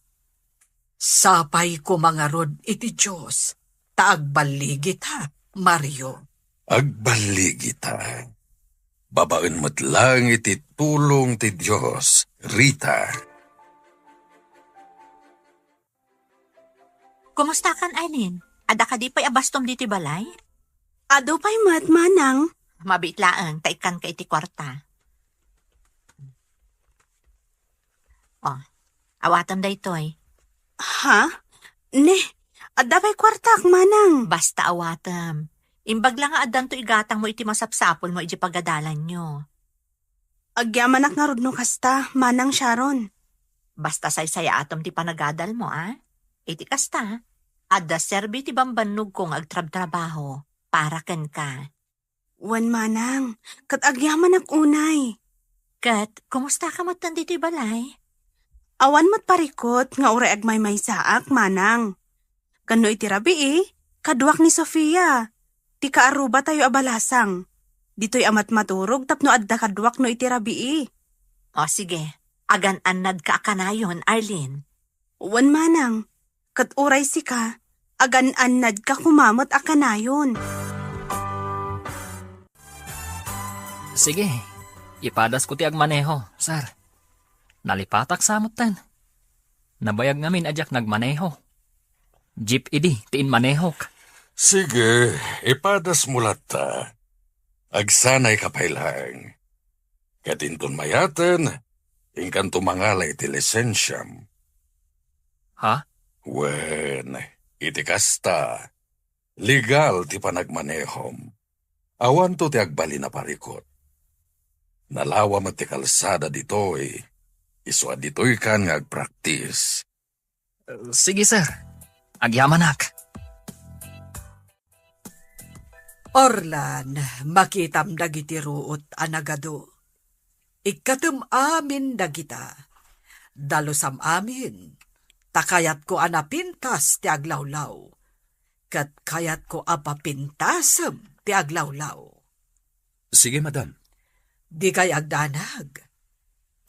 Sapay ko mga rod iti Diyos, taagbaligi ta, Mario. Agbaligi ta. Babaen mo't lang iti tulong ti Diyos, Rita. Kumusta kan, Aileen? Ada ka di pa'y abastom diti balay? Ado pa'y manang. Mabitlaang, taikan ka iti kwarta. Awatam da ito'y. Ha? Ne, ada pa'y kwartak, manang. Basta awatam. Imbag lang nga adan to igatang mo iti masapsapol mo iti pagadalan nyo. Agyamanak nga rod no kasta, manang Sharon. Basta saysaya atom ti panagadal mo, Iti kasta, adda serbi ti bambannog kong agtrab-trabaho para ken ka. Wan manang, kat agyaman ak unay. Kat, kumusta ka mo dito'y balay? Awan mat parikot nga ure agmay may saak, manang. Kano iti rabi kaduak ni Sofia. Ti kaaruba tayo abalasang. Dito'y amat maturog tapno adda kaduak no iti rabi. O sige, agan-anad ka akanayon, Arlene. Wan manang, kat uray si ka, agan-anad ka kumamot akanayon. Sige, ipadas ko ti agmaneho, sir. Nalipatak samot tan. Nabayag ngamin adyak nagmaneho. Jeep idi, tiin manehok. Sige, ipadas mo lata. Agsanay kapailang. Katinton mayaten, ingkan tumangalay ti lisensyam. Ha? Wen, iti kasta. Legal ti panagmanehom. Awan to ti agbali na parikot. Nalawa mo ti kalsada ditoy. Iswa ditoy kan nga agpraktis. Sige, sir. Agyamanak. Orlan, makitam dagiti ruot anagado. Ikatum amin dagita. Dalusam amin. Takayat ko anapintas ti aglawlaw. Kat kayat ko apapintasam ti aglawlaw. Sige, madam. Di kay agdanag.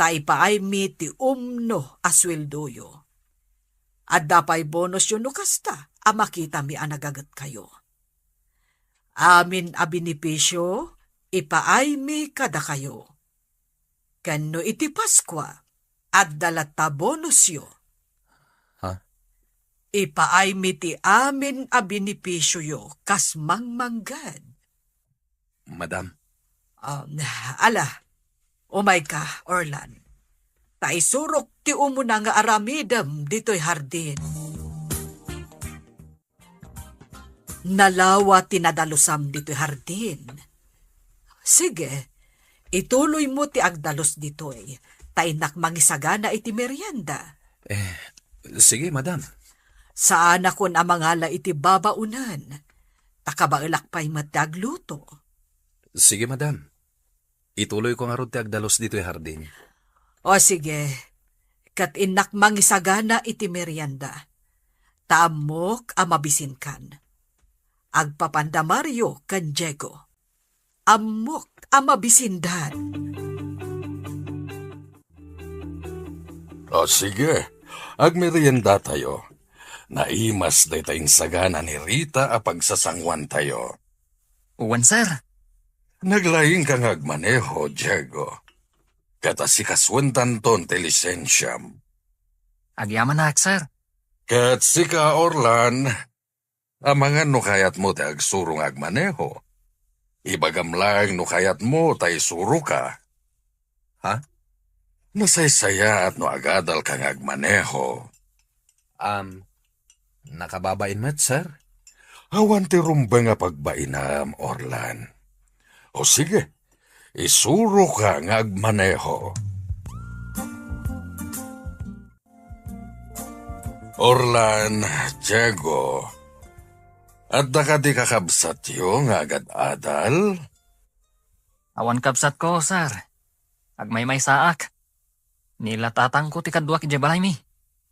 Taipaay mi ti umno asweldoyo. At dapay bonus yun no kasta, makita mi anagagat kayo. Amin a binipisyo, ipaay mi kada kayo. Kano iti Paskwa, at dalata bonus yo. Ha? Ipaay mi ti amin a binipisyo yo, kas mangmanggad. Madam. Ala, umay ka, Orlan. Taisurok ti umuna nga aramidam dito'y hardin. Nalawa tinadalusam dito'y hardin. Sige, ituloy mo ti agdalos dito'y. Tainak mangisagana iti merienda. Sige, madam. Saan akon amangala iti babaunan. Takabailak pa'y matagluto. Sige, madam. Ituloy ko nga ron ti agdalos dito'y hardin. O sige, kat inak mangisagana iti merienda. Taamok amabisin kan. Agpapanda Mario kan Diego. Amok amabisindan. O sige, agmerienda tayo. Naimas day tayong sagana ni Rita a pagsasangwan tayo. Uwan, sir. Naglaing kang agmaneho, Diego. Katasikaswentan ton ti lisensyam. Agyamanak, sir. Kat sika, Orlan, amangan no kayat mo ti agsurong agmaneho. Ibagam lang no kayat mo tay suro ka. Ha? Nasaysaya at no agadal kang agmaneho. Nakababain met, sir? Awan ti rumba nga pagbainam, Orlan. O sige, isuro ka nga agmaneho. Orlan, Diego, at ka di kakabsat yung agad-adal? Awan kapsat ko, sir. Agmay-may saak. Nilatatang ko ti kadwa ki balay mi.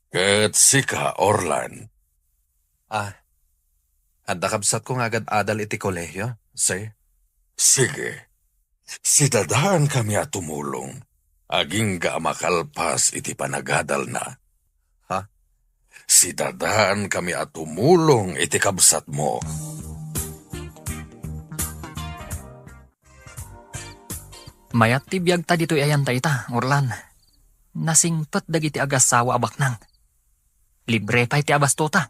Kat sika, Orlan. Adda kabsat ko nga agad-adal iti kolehiyo, sir? Sige, sidadaan kami at tumulong. Aging ka makalpas iti panagadal na. Ha? Sidadaan kami at tumulong iti kabsat mo. Mayat ti biyag ta dito'y ayan ta ita, Orlan. Nasingpet dagiti agasawa abaknang. Libre pa iti abastota.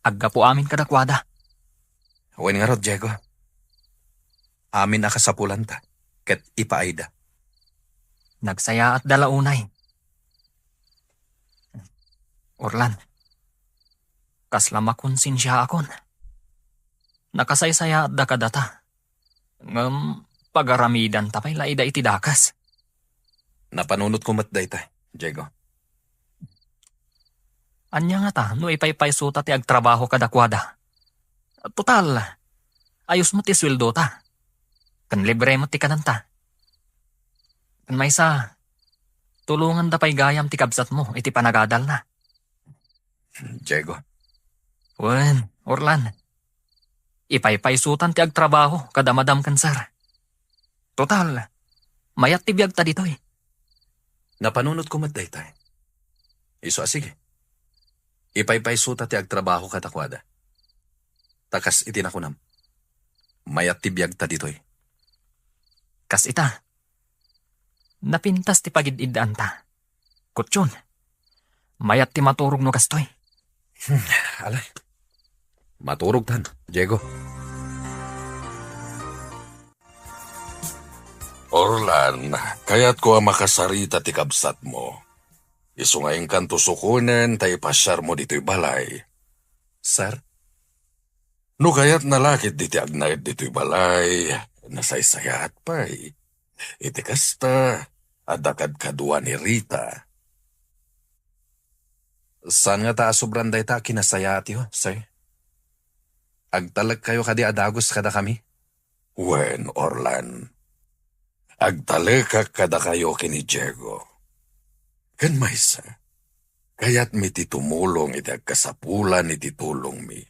Agga po amin kadakwada. Wen nga rod, Diego. Amin akasapulan ta, ket ipaayda. Nagsaya at dalaunay. Orlan, kaslama konsinsya akon. Nakasaysaya at dakadata. Pagaramidan tapay laida iti dakas. Napanunot ko matday ta, Diego. Anya nga ta, no ipaypaysuta ti agtrabaho kadakwada. Total, ayos mo ti sweldo ta. Kan libre mo ti kananta. Kan maysa, tulungan da pay gayam ti kabsat mo, iti panagadal na. Diego, Wen, Orlan. Ipaypaysutan ti agtrabaho kada Madam Kansar. Total, mayat ti biyag ta dito eh. Napanunot ko matdaytay. Iso sige. Ipaypaysuta ti agtrabaho katakwada. Takas itinakunam. Mayat ti biyag ta ditoy. Kas ita. Napintas ti pagid-idaan ta. Kutsyon. Mayat ti maturog no kastoy. Alay. Maturog tan, Diego. Orlan, kaya't ko ang makasarita ti kabsat mo. Isu nga yung kanto sukunen, tayo pasyar mo dito'y balay. Sir? No kaya't nalakit diti agnayad dito'y balay, nasaysayat pa'y. Iti kasta, adakad kadua ni Rita. Saan nga ta sobran day ta kinasayati ho, sir? Agtalag kayo kadi adagos kada kami? Wen, Orlan. Agtaleka kada kayo kini Diego. Kan maysa, kaya't mi titumulong iti agkasapulan iti tulong mi.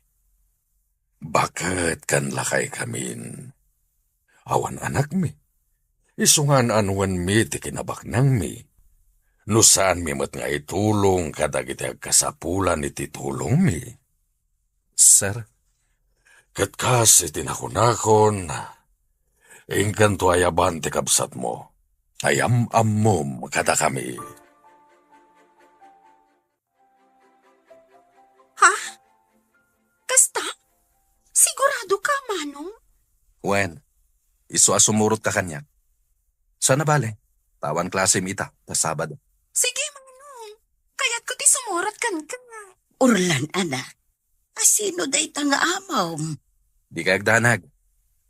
Bakit kan lakay kamin? Awan anak mi. Isungan anwan mi ti kinabaknang mi. No saan mi mat nga itulong kadag iti agkasapulan iti tulong mi. Sir? Katkas iti nakunakon, ingkan to ayaban ti kabsat mo. Ayam-ammom kada kami. Ha? Kasta? Sigurado ka, Manong? Wen, iso asumurot ka kanya. Sana bale, tawan klase mita, ta Sabado. Sige, Manong. Kaya't ko ti sumurat kan ka. Orlan, anak. Asino day tanga amaw? Di ka agdanag.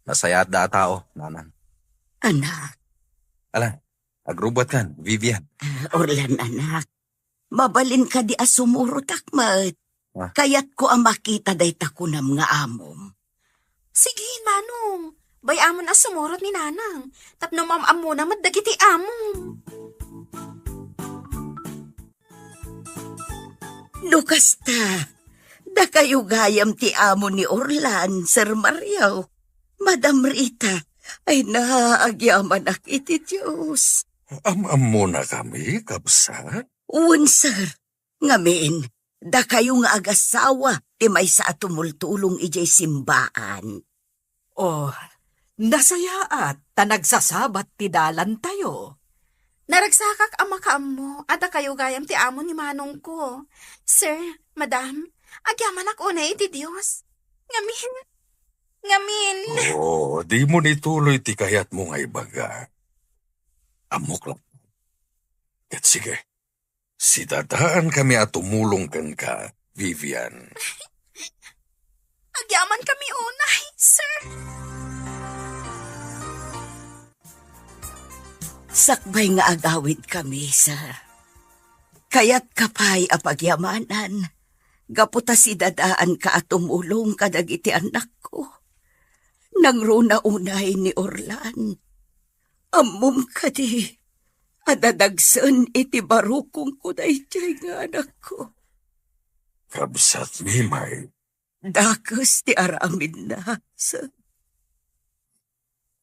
Nasayat da tao, nanan. Anak, Ala, agrubot kan, Vivian. Orlan, anak. Mabalin ka di asumurot akmat. Ah. Kaya't ko ang makita day takunam nga amom. Sige, Manong. Bayamon ang sumurot ni Nanang. Tapno mamam na madagiti among. No kasta, da kayo gayam ti amo ni Orlan, Sir Mariaw. Madam Rita, ay naagyaman ak iti Diyos. Am-am muna kami, kabsat. Uwan, sir. Ngamin, da kayo nga agasawa, ti may sa atumultulong ijay simbaan. Oh, nasayaat, ta nagsasabat ti dalan tayo. Naragsakak ang makaam mo, at kayo gayam ti amo ni Manong ko. Sir, Madam, agyaman ako na iti Diyos. Ngamin. Oo, di mo nituloy ti kayat mo nga ibaga. Amok lang. At sige, sidadaan kami at tumulong kan ka, Vivian. Agyaman kami unay, sir. Sakbay nga agawid kami, sir. Kaya't kapay apagyamanan. Gaputa si dadaan ka at tumulong kadag iti anak ko. Nangruna unay ni Orlan. Amom ka di. Adadagsan iti barukong ko na iti nga anak ko. Kabsat Mimay, Dakos ti aramin na, sir.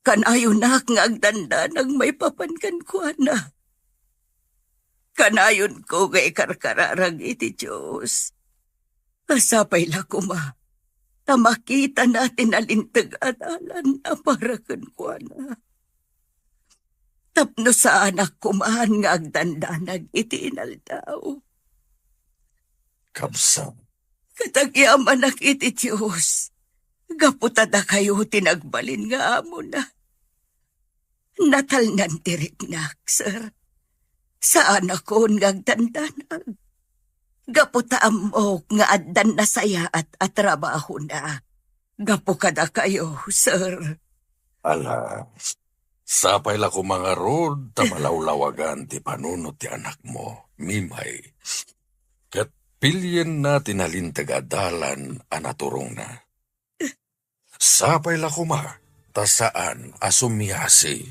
Kanayo na nga agdanda ng may papankan ko na. Kanayon ko nga ikarkararang iti Diyos. Asapay la kuma, na makita natin alintag-adalan na parakan ko na. Tapno sa anak kumahan nga agdandanag iti inaldaw. kabsat. Katagyaman ak iti Diyos. Gaputada kayo tinagbalin nga amo na. Natal nan tiriknak, sir. Saan ako ngagdandanag? Gaputa amok nga addan na saya at trabaho na. Gapukada kayo, sir. Ala, sapay la ko mga rod, tamalawlawagan ti panunot ti anak mo, Mimay. Kat Pilyen na tinalintag adalan anaturong na. Sapay la kuma, tasaan asumyasi.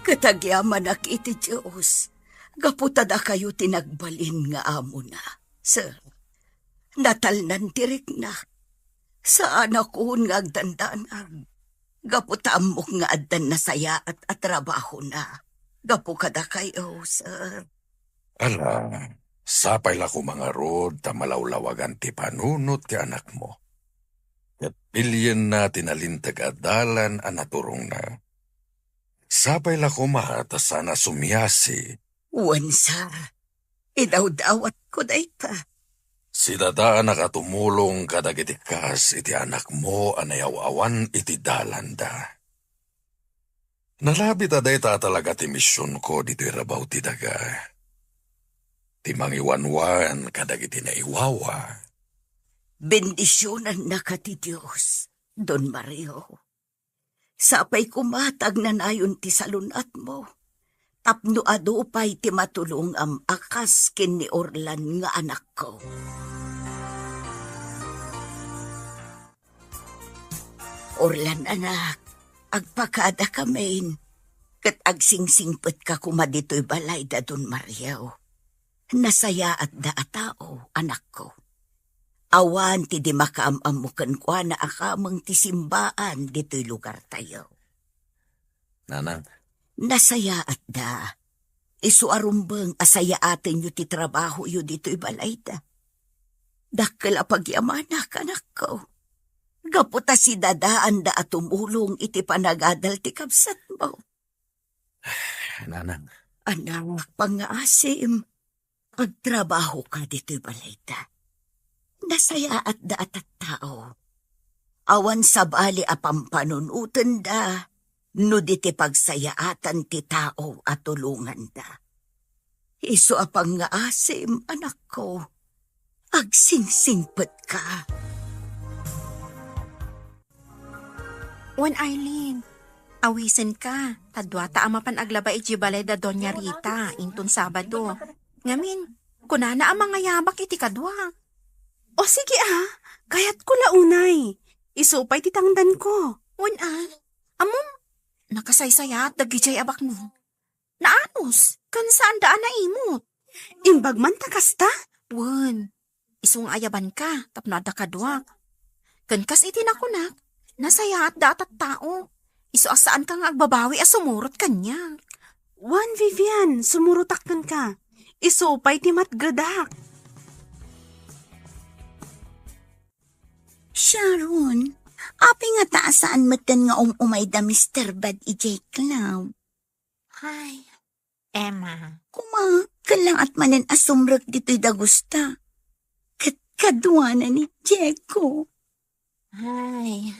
Katagyaman ak iti Diyos. Gaputada kayo tinagbalin nga amo na. Sir, natalnan tirik na. Saan ako nga agdandanag. Gaputamok nga addan na saya at trabaho na. Gapu kada kayo, sir. Ala, sapay la ko mga rod ta malawlawagan ti panunot ti anak mo. At pilyen na tinalintag adalan anaturong na. Sapay la ko ta sana sumyasi. Wansa, idaw-dawat ko dayta. Si dadaan nakatumulong kadagitikas iti anak mo anayaw-awan iti dalanda. Nalabit aday ta talaga ti misyon ko dito'y rabaw ti daga. Ti mangiwanwan kadagiti naiwawa. Bendisyonan na ka ti Diyos, Don Mario. Sapay kumatag na nayon ti salunat mo. Tapno adupay ti matulong am akas ken ni Orlan nga anak ko. Orlan anak, agpakada kamain. Kat agsingsingpet ka kuma dito'y balay da Don Mario. Nasaya at daatao, anak ko. Awan ti di makaamamukan kwa na akamang ti simbaan dito'y lugar tayo. Nanang, Nasaya at da. Isuarumbang asaya atin yu ti trabaho yu dito'y balay da. Dakkel apagyamana anak ko. Gaputa si dadaan da at tumulong iti panagadal ti kabsat mo. nanang, Anak, pangaasim. Pagtrabaho ka dito'y balay da. Nasaya at da at tao. Awan sa bali apampanunutan da. No di ti pagsayaatan ti tao at tulungan da. Iso apang nga asim, anak ko. Agsingsingpet ka. Wan Eileen, awisan ka. Tadwata amapan aglaba iti balay da Doña Rita, intun Sabado. Ngamin, kunana ang mga yabak iti kadwa. O sige kayat ko launay. Isupay ti tangdan ko. Wan amom, nakasaysayat dagijay abak no. Naanos, kan saan daan na imot? Imbag man takasta? Wan, isung ayaban ka, tapno ada kadwak. Kan kas iti nakunak, nasaya at datat tao. Isu asaan ka nga agbabawi a sumurot kanya. Wan Vivian, sumurutakkan ka. Isupay ti matgadak. Sharon, api nga taasaan matan nga umay da Mr. Bad ijay Cloud. Ay, Emma. Kuma, kalang at manan asumrag dito'y da gusta. Kadwa na ni Jeko. Ay,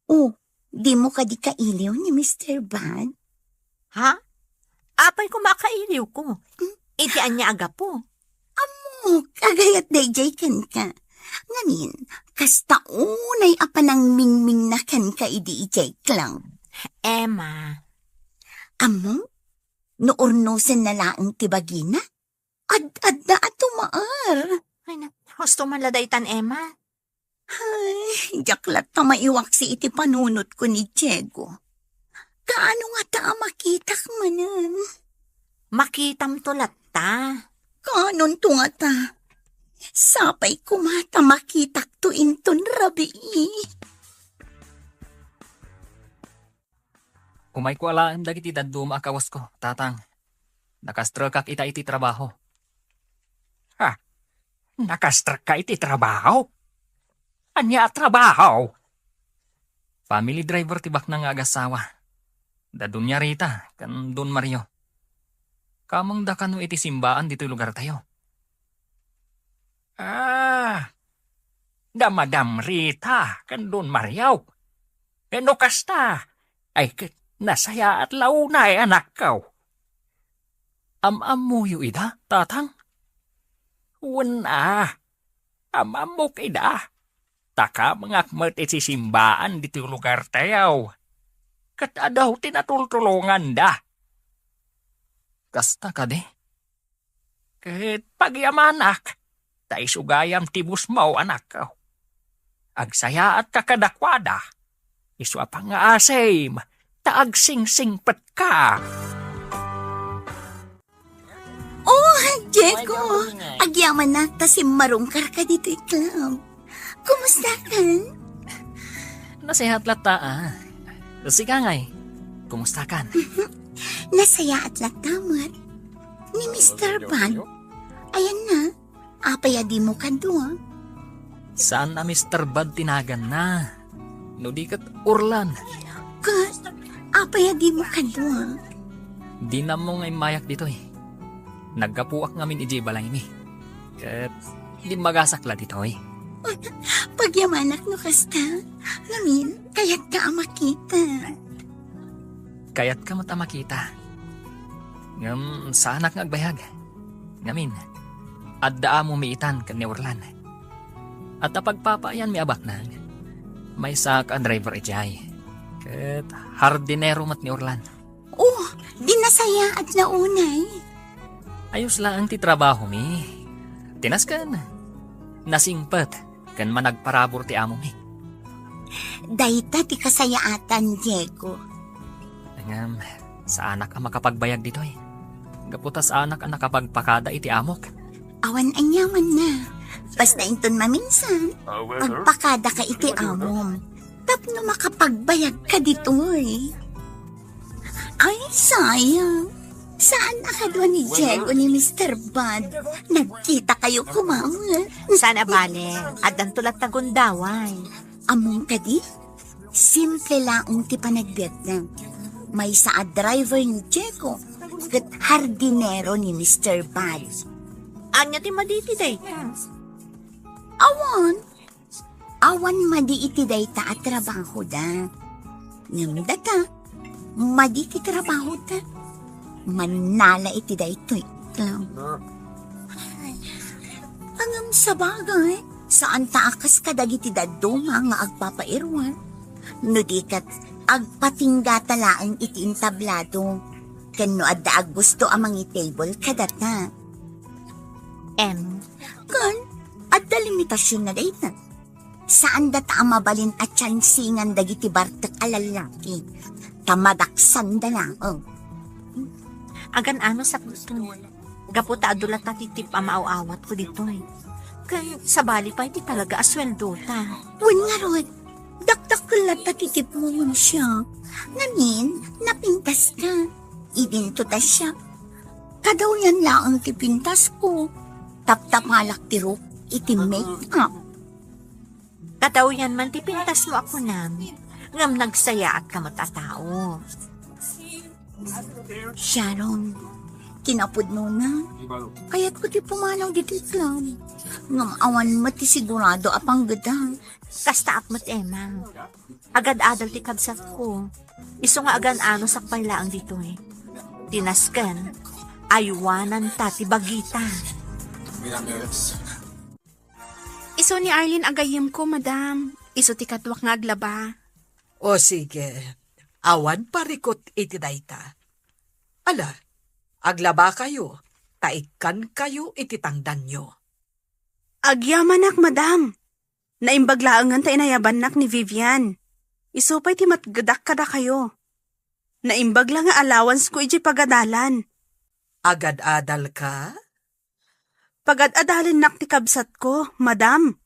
Oh, di mo ka di kailiw ni Mr. Bad? ha? Apay kumakailiw ko. Itian niya aga po. Oh, kagayat dayjay kan ka. Ngamin, kasta unay apanang mingming na kan ka idi ijay Cloud. Emma. Amo? Noornosen na laang tibagina? Ad na atumaar. Ay, husto man ladaytan, Emma. Ay, jaklat na maiwak si iti panunot ko ni Diego. Kaano nga ta makitak manan? Makitam tulat ta. Kanon to nga ta? Sapay kumata makitak to inton rabi. Umay ko alaam dagiti dadum akawas ko, tatang. Nakastra kak ita iti trabaho. Ha? Nakastra ka iti trabaho? Anya trabaho? Family driver tibak na nga agasawa. Dadun niya Rita, kan Don Mario. Kamang da kanu iti simbaan dito lugar tayo. Da Madam Rita, kan Don Mario. Ano kasta? Ay, nasaya at launay anak ko. Am-am mo yu ida, tatang? Wala. Amam mo kida. Taka mangakmat iti simbaan dito lugar tayo. Kat adaw tinatultulungan da. Kasta ka di. Kahit pagyamanak, tay sugayam tibus mo anak ko. Agsaya at kakadakwada, iso apang nga asem, taag sing-singpet ka. Oh, Diego! Agyaman na ta si marungkar ka dito iklam. Kumusta ka? Nasihat lata Sige ngay, kumusta kan? Nasaya at latamat. Ni Mr. Bad. Ayan na, apaya di mo ka doon. Saan na Mr. Bad tinagan na? No di kat urlan. Kat, apaya di mo ka doon. Di na mo ngay mayak dito eh. Nagkapuak ngamin iji balay mi. Kat di magasakla dito eh. Pagyamanak no kasta. Ngamin, kaya't ka makita. Kaya't ka mata makita. Ngam saanak ngagbayag. Ngamin, adda mo miitan kan ni Orlan. At napagpapayan mi abak na. May sak ang driver ijay. Kat hardinero mat ni Orlan. Oh, di nasaya at naunay. Ayos lang ti trabaho mi. Tinaskan. Nasingpet. Kan managparabor ti amo mi. Dayta ti kasayaatan, Diego. Ngam, sa anak ang makapagbayag dito eh. Gaputas anak ang nakapagpakada iti amok. Awan anyaman na. Basta inton maminsan, magpakada ka iti amom. Tapno makapagbayag ka dito eh. Ay, sayang. Saan nakadwa ni Diego ni Mr. Bud? Nagkita kayo kumama. Sana bale, at dantulat na gundaway. Among kadi? Simple laong ti panagbiag na. May saad driver ni Diego, kat hardinero ni Mr. Bud. Anya ti maditi day. Awan madi iti dayta at trabaho da. Ngamda ta, madi iti trabaho ta. Manala iti dayto iklam. Angam sa bagay, saan taakas kadag iti daduma nga agpapairwan. No di kat agpatinggatalaan iti intablado. Kano adda ag gusto amang i-table kadata. Kan, adda limitasyon na dayta. Saan data ang mabalin at tsansingan dagiti bartek alalaki. Tamadaksan da lang. Agan ano sa puto. Gaputa adulat na titip ang maaawat ko dito eh. Kan sa bali pa iti talaga asweldo ta. Wen nga rod, dakdak kalat na titip mo yun siya. Ngamin, napintas ka. Idinto ta siya. Kadaw yan lang ang tipintas ko. Tap-tap halak tiro, iti make-up. Kataw yan man tipintas mo ako namin. Ngam nagsaya at kamutatao. Sharon, kinapod mo na. Kaya't ko ti pumanaw dito lang. Ngam awan mo ti sigurado apang gadang. Kasta at mo't emang. Agad-adal ti kabsat ko. Iso nga agan ano sa palaang dito eh. Tinaskan, aywanan ta ti bagita. Iso ni Arlene agayim ko, madam. Iso ti katwak nga aglaba. O sige, awan parikot iti dayta. Ala, aglaba kayo, taikan kayo iti tangdan nyo. Agyamanak, madam. Naimbaglaangan ta inayabanak ni Vivian. Iso pa'y ti matgadak kada kayo. Naimbagla nga allowance ko iji pagadalan. Agad-adal ka? Pagad-adalan nak ti kabsat ko, madam.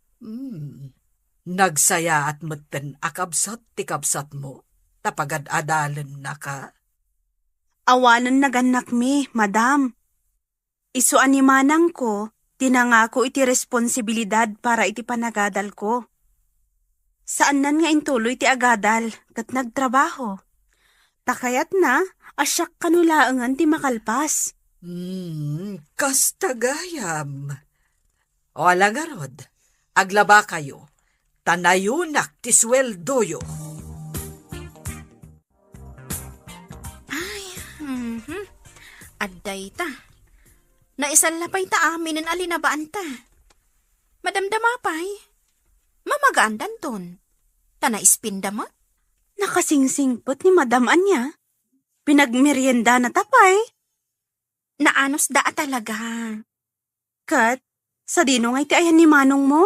Nagsaya at maten akabsat ti kabsat mo. Tapagad-adalan na ka? Awanan naganak mi, madam. Isu animanang ko, tinangako iti responsibilidad para iti panagadal ko. Saan nan nga intuloy ti agadal, kat nagtrabaho. Takayat na, asyak kanulaangan ti makalpas. Kastagayam. O alagarod, aglaba kayo, tanayunak ti sweldoyo. Adday ta. Naisalapay ta amin ang alinabaan ta. Madamdamapay. Mamagaan danton. Tanaispinda mo? Nakasingsingpot ni madam anya. Pinagmerienda na tapay. Naanos daa talaga. Kat, sa dino nga iti ayan ni Manong mo?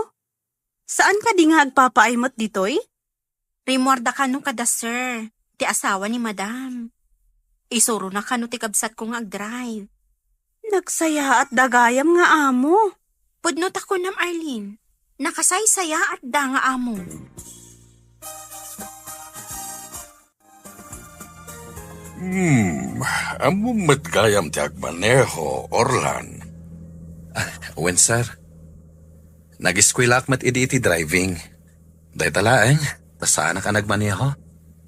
Saan ka di nga agpapaaymot ditoy? Rimorda ka no kada sir, ti asawa ni madam. Isuro na ka no ti kabsat ko nga ag-drive. Nagsaya at dagayam nga amo. Pudnot ako nam Arlene. Nakasaysaya at da nga amo. Among matgayam ti agmaneho, Orlan. Wen, sir. Nag-eskwela akmat iti driving. Day talaan, tasaan ka nagmaneho.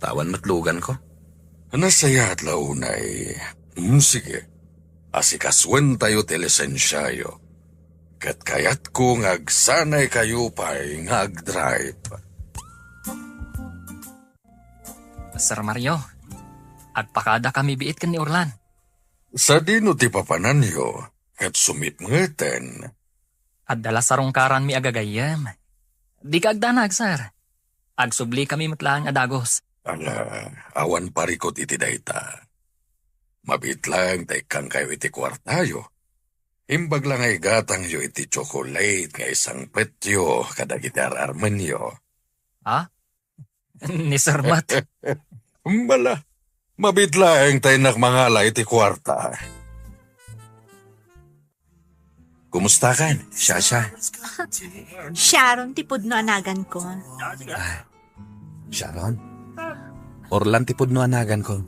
Tawan matlugan ko. Nasaya at launay. Sige. Asikaswen tayo ti lisensyayo. Kat kayat ko ngagsanay kayo pa'y ngag-drive. Sir Mario, agpakada kami biit kan ni Orlan. Sa dino ti papananyo, kat sumipngeten. At dala sarong karan mi agagayam. Di ka agdanag, sir. Agsubli kami matlaang adagos. Ala, awan parikot iti dayta. Mabit lang kang kayo iti kwartayo. Imbag lang ay gatang yo iti chocolate nga isang petyo kada gitar armenyo. Ha? Ni Sir Mat. Bala, mabit lang nak mangala iti kwarta. Kumusta kan, Shasha? Sharon, tipod no anagan ko. Sharon? Orlan tipod no anagan ko.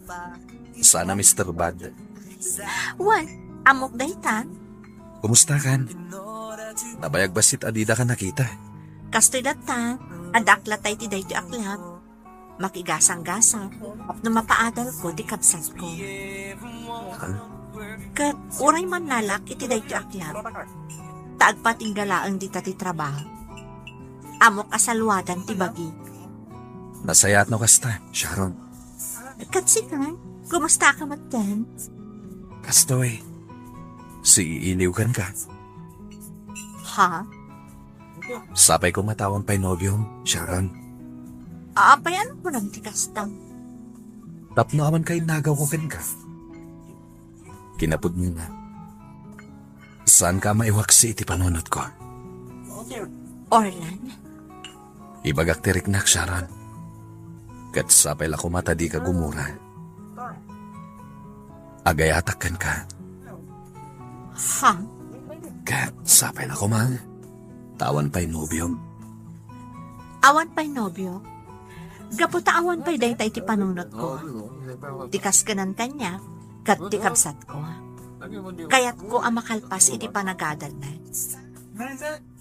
Sana Mr. Bad. What? Amok daytan? Kumusta kan? Nabayag basit adida ka nakita. Kastoy datan, adakla tay ti dayto aklab. Makigasang-gasang, no mapaadal ko di kabsat ko. Kat uray man lalak iti dayto aklab. Taagpatinggalaang di ti trabaho. Amok asalwadan ti bagi. Nasayat no kasta, Sharon. Kat sikan, kumusta ka matan? Kastoy, iiliw kan ka. Ha? Sapay ko matawang pa'y nobyong, Sharon. Aapayan mo lang ti kastang. Tapno aman kay nagaw ko kan ka. Kinapod mo na. Saan ka maiwaksi iti panunot ko? Orlan? Ibagak tirik na, Sharon. Kat sapay lako mata di ka gumura. Agayatakan ka. Ha? Kat sapay lako man. Tawan pa'y nobyong. Awan pa'y nobyo. Gaputa awan pa'y daytay ti panunot ko. Tikas kanan kanya, kat ti kabsat ko. Kayat ko ang makalpas iti panagadal na.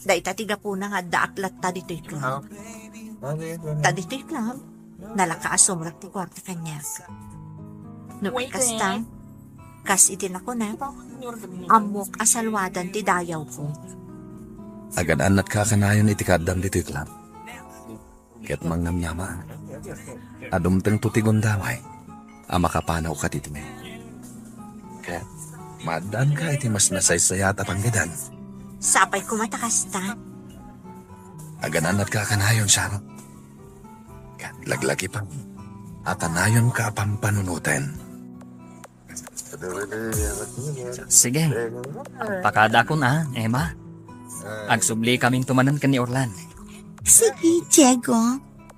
Dayta ti gapuna nga daaklat ta dito'y club. Ta dito'y club, nalakaasumrak ti kwarta kanya. Nupikas ta, kas iti na ko na, amok asalwadan ti dayaw ko. Agadaan at kakanayon iti kadam dito'y club. Ket mangnamnyama. Adumteng tutigon daway. Makapanaw ka dito me. Ket madaan ka iti mas nasaysayat at anggadan. Sapay ko matakasta. Agadaan at kakanayon, Sharon. Ket laglagi pa. At anayon ka pampanunutin. Sige, agpakada ko na, Emma. Agsubli kaming tumanan kan ni Orlan. Sige, Diego.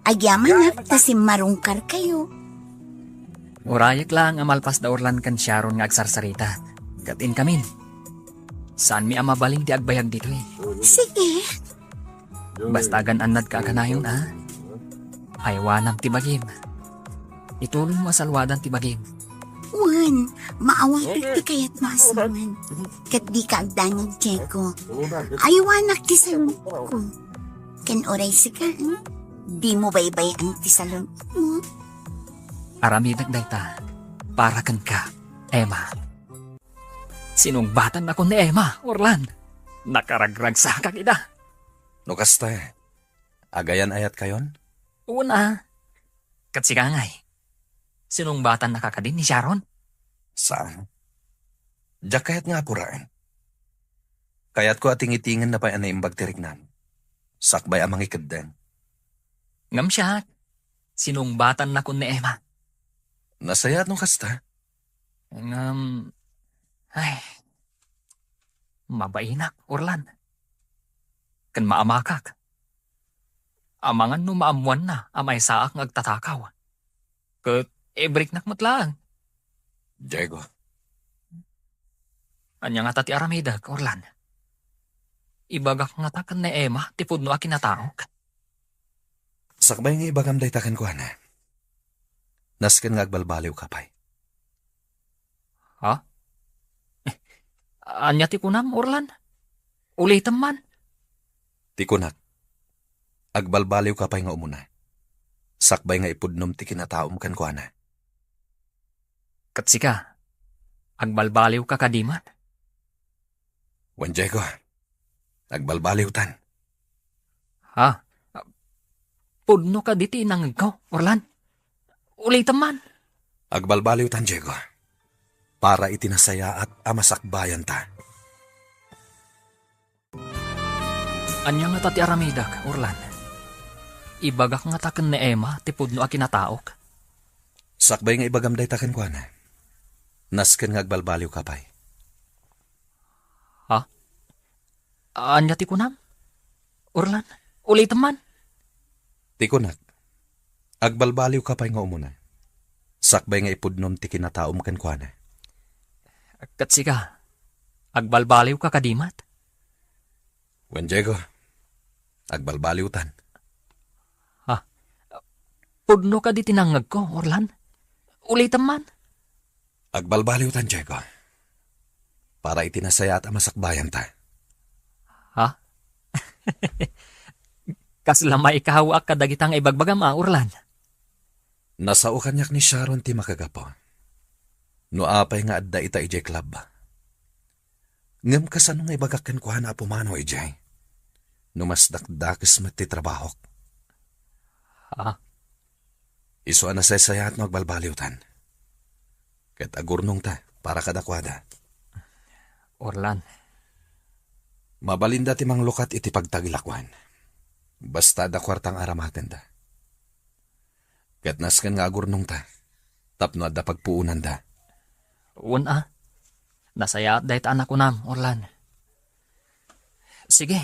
Agyaman na si marungkar kayo. Urayak lang amalpas da Orlan kan Sharon nga agsarsarita. Gatin kamin. Saan mi amabaling ti agbayag dito eh. Sige. Basta gananad ka kanayon Aywanam ti bagim. Itulong mo asalwadan ti bagim. Wan, maawang ti kayat maasaman. Kat di ka agdanag, Diego. Aywanak ti salon ko. Kan oray sikaan. Di mo baybay ang ti salon mo. Aramidag dayta. Para kan ka, Emma. Sinungbatan ako ni Emma, Orlan. Nakaragrag sa kakita. No kasta agayan ayat kayon? Una, katsikangay. Sinungbatan nakakadin ni Sharon? Saan? Diyak kayat nga puraan. Kayat ko ating itingan na pa imbag tirignan. Sakbay amang ikadden. Ngam siya, sinungbatan na kun ni Emma. Nasayat no kasta? Ngam, Ay, mabainak, Orlan. Kan maamakak. Amangan no maamuan na amay saak ngagtatakaw. Kat ebrik nakmat lang. Diego, Anya nga tati aramidag, Orlan. Ibagak nga takan ni Emma, tipod no akin nataok. sakbay nga ibagam day takan ko na. Nasken nga agbalbaliw kapay. Ha? Anya ti kunam, Orlan? Ulitam man. Tikunak, agbalbaliw kapay nga umuna. Sakbay nga ipudnom ti kinataom kan ko na. Katsika, agbalbaliw ka kadiman. Wan Diego, agbalbaliw tan. Ha? Pudno ka diti nang ko, Orlan. Ulitam man. Agbalbaliw tan, Diego. Para itinasaya at amasakbayan ta. Anya nga tati aramidag, Orlan. Ibagak nga taken ni Emma, tipod no akin nataok. Sakbay nga ibagam day takan ko na. Nasken nga agbalbaliw kapay. Ha? Anya ti kunam? Orlan, ulitam man. Tikunak, agbalbaliw kapay nga umuna. Sakbay nga ipudnom ti kinataom kan ko na. Katsika, agbalbaliw ka kadimat. Wan Diego, agbalbaliw tan. Pudno ka di tinangag ko, Orlan. Ulitam man. Agbalbaliw tan, Diego. Para itinasaya at amasakbayan ta. Ha? Kaslamay ikahawa ka dagitang ibagbagam, Orlan. Nasao kanyak ni Sharon ti makagapo. No apay nga adda ita ijay club. Ngam kasano nga ibagakan ko na apumano ijay. No mas dakdakis mat ti trabahok. Ha? Iso na sayat no agbalbaliw tan. Ket agurnong ta para kadakwada. Orlan, Mabalinda ti manglukat iti pagtagilakwan. Basta da kwartang aramaten da. Ket nasken nga agurnong ta. Tapno adda pagpuunan da. una. Nasaya dahit anak ko nam, Orlan. Sige.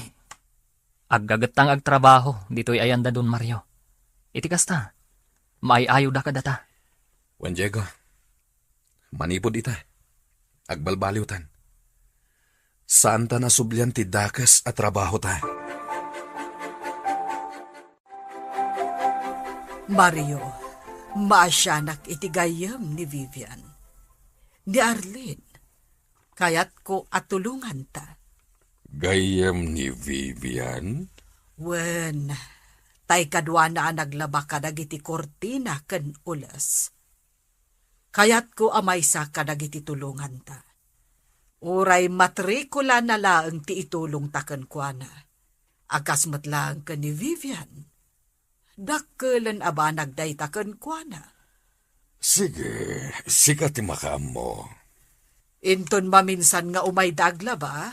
Aggagatang agtrabaho, dito'y ayanda dun, Mario. Iti kasta. Maayayo da ka data. Juan Diego, manipod ita. Agbalbaliw tan. Saan ta nasublyan ti dakas at trabaho ta? Mario, maasyanak iti gayam ni Vivian. Ni Arlene, kayat ko at tulungan ta. Gayam ni Vivian? Wen, tay kadwa na naglaba ka dagiti kortina ken ulas. Kayat ko amay sa ka dagiti tulungan ta. Uray matrikula na laang ti itulong ta ken kuana. Akas matlang ken ni Vivian. Dakkelan aba nagday ta ken kuana. Sige, sikat ti makaam mo. Inton maminsan nga umay daglaba,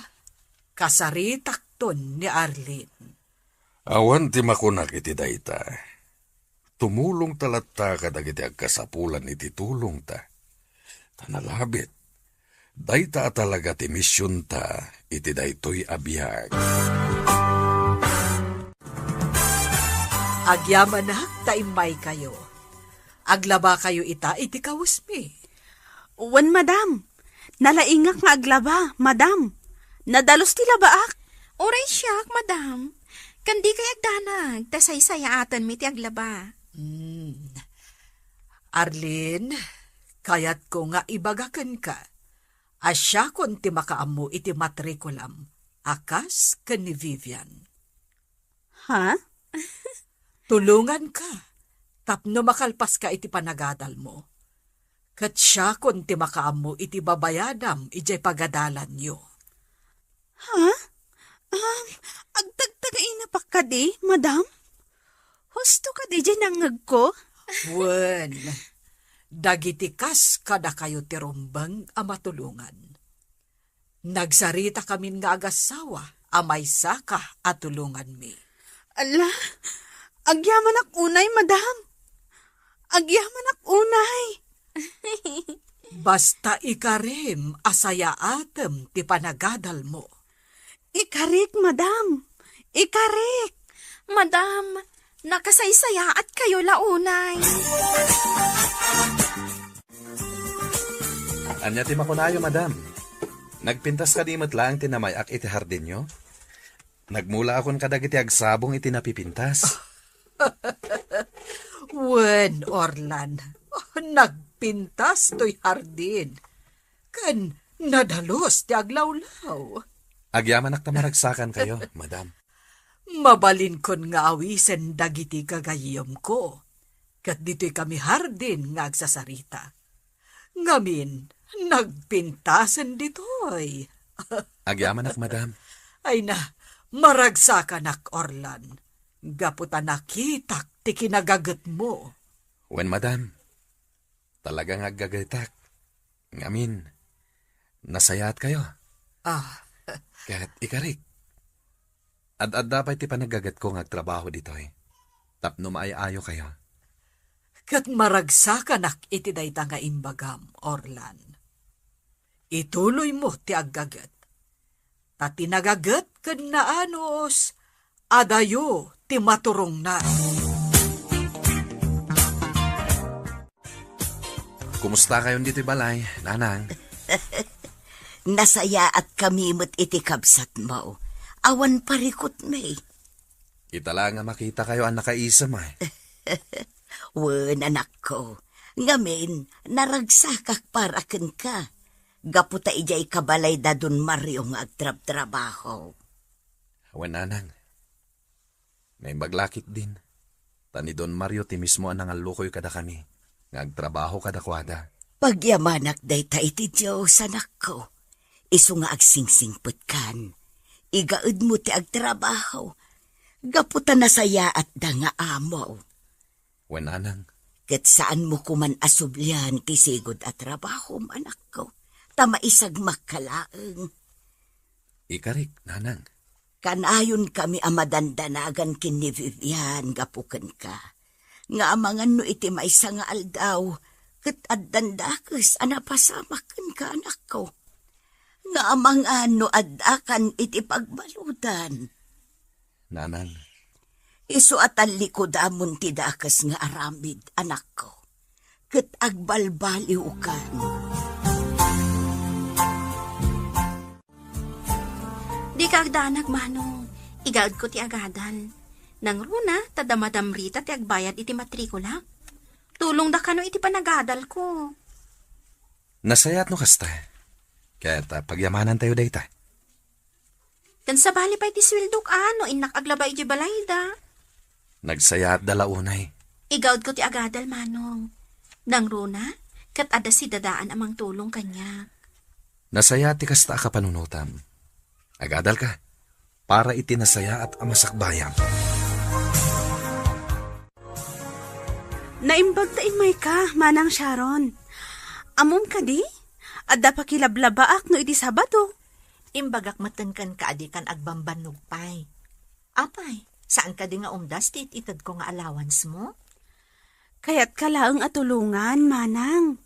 kasaritak ton ni Arlene. Awan ti makunak iti dayta. Tumulong talatta kadagiti agkasapulan iti tulong ta. Tanalabit. Dayta talaga ti misyon ta iti daytoy abiyag. Agyamanak taimay kayo. Aglaba kayo ita iti kawusmi. Wan, madam. Nalaingak nga aglaba, madam. Nadalos ti labaak. Oray siyak, madam. Kandi kay agdanag, tasay-sayatan mi ti aglaba. Arlene, kayat ko nga ibagakan ka. Asya kon ti makaamu iti matrikulam. Akas ken ni Vivian. Ha? Tulungan ka. Tapno makalpas ka iti panagadal mo. Kat siya kon ti makaamu iti babayadam ijay pagadalan nyo. Ha? Agtagtagay na pa ka di, madam? Husto ka di dyan nangag ko? Wen, dagiti kas kada kayo ti rumbang a matulungan. Nagsarita kami nga agasawa, amay saka at tulungan mi. Ala, agyaman ak unay, madam. Agyaman ak unay. Basta ikarim asaya atem ti panagadal mo. Ikarik, madam. Ikarik. Madam, nakasaysaya at kayo launay. Anya ti makunayo, madam. Nagpintas ka di lang tinamayak iti hardin nyo? Nagmula akon kadag iti agsabong iti napipintas. Wen, Orlan, nagpintas to'y hardin. Kan nadalos ti aglawlaw. Agyaman ak tamaragsakan kayo, madam. Mabalin kon nga awisen dagiti kagayom ko. Kat dito'y kami hardin nga agsasarita. Ngamin, nagpintasan dito'y. Agyaman ak, madam. Ay na, maragsakan ak, Orlan. Gaputan nakitak ti kinagagat mo. Wen, madam. Talagang aggagaytak. Ngamin, nasayat kayo. Kahit ikarik. Ad dapat ti panagagat ko ngagtrabaho dito'y. Tapno maayayo kayo. Kat maragsakan ak iti dayta nga imbagam, Orlan. Ituloy mo ti aggagat. Tati nagagat kan naanos, adayo ti maturong na. Kumusta kayo dito'y balay, nanang? Nasaya at kami mo't iti kabsat mo. Awan parikot may. Itala nga makita kayo ang nakaisam ay. Wen, anak ko. Ngamin, naragsakak para ken ka. Gaputa ijay kabalay da dun Mario nga agtrab-trabaho. Wen, nanang. May baglakit din. Tani Don Mario ti mismo ang nangalukoy kada kami. Ngagtrabaho kada kwada. Pagyamanak day ta iti Diyos, anak ko. Isu nga agsingsingput kan. Igaud mo ti agtrabaho. Gaputa nasaya at da nga amo. Wen, nanang. Ket saan mo kuman asublyan ti sigod at trabaho, anak ko. Tamaisag makalaeng. Ikarik, nanang. Kanayon kami amadandanagan kin ni Vivian gapuken ka. Nga amangan no iti maysa nga aldaw. Ket addandakes anapasamaken ka, anak ko. Nga amangan no addakan iti pagbaludan. Nanang. Isu atan likodamon ti dakes nga aramid, anak ko. Ket agbalbaliw kan. Di ka agdanag, manong. Igaad ko ti agadan. Nang runa, tadamadamrita ti agbayad iti matrikula. Tulong da kano iti panagadal ko. Nasayat no kasta. Kaya pagyamanan tayo dayta. Kan sa bali pa iti swildok ano, inak aglabay iti balayda. Nagsayat dalaunay. Igaad ko ti agadal, manong. Nang runa, kat ada si dadaan amang tulong kanya. Nasayat ti kasta ka panunutam. Agadal ka. Para itinasaya at amasakbayang. Naimbag ta imay ka, manang Sharon. Amom ka di? Adda pa kilablabaak no iti Sabado. Imbagak matenkan ka adikan agbamban nugpay. Apay, saan ka di nga umdas ti itad ko nga allowance mo? Kaya't kalaang atulungan, manang.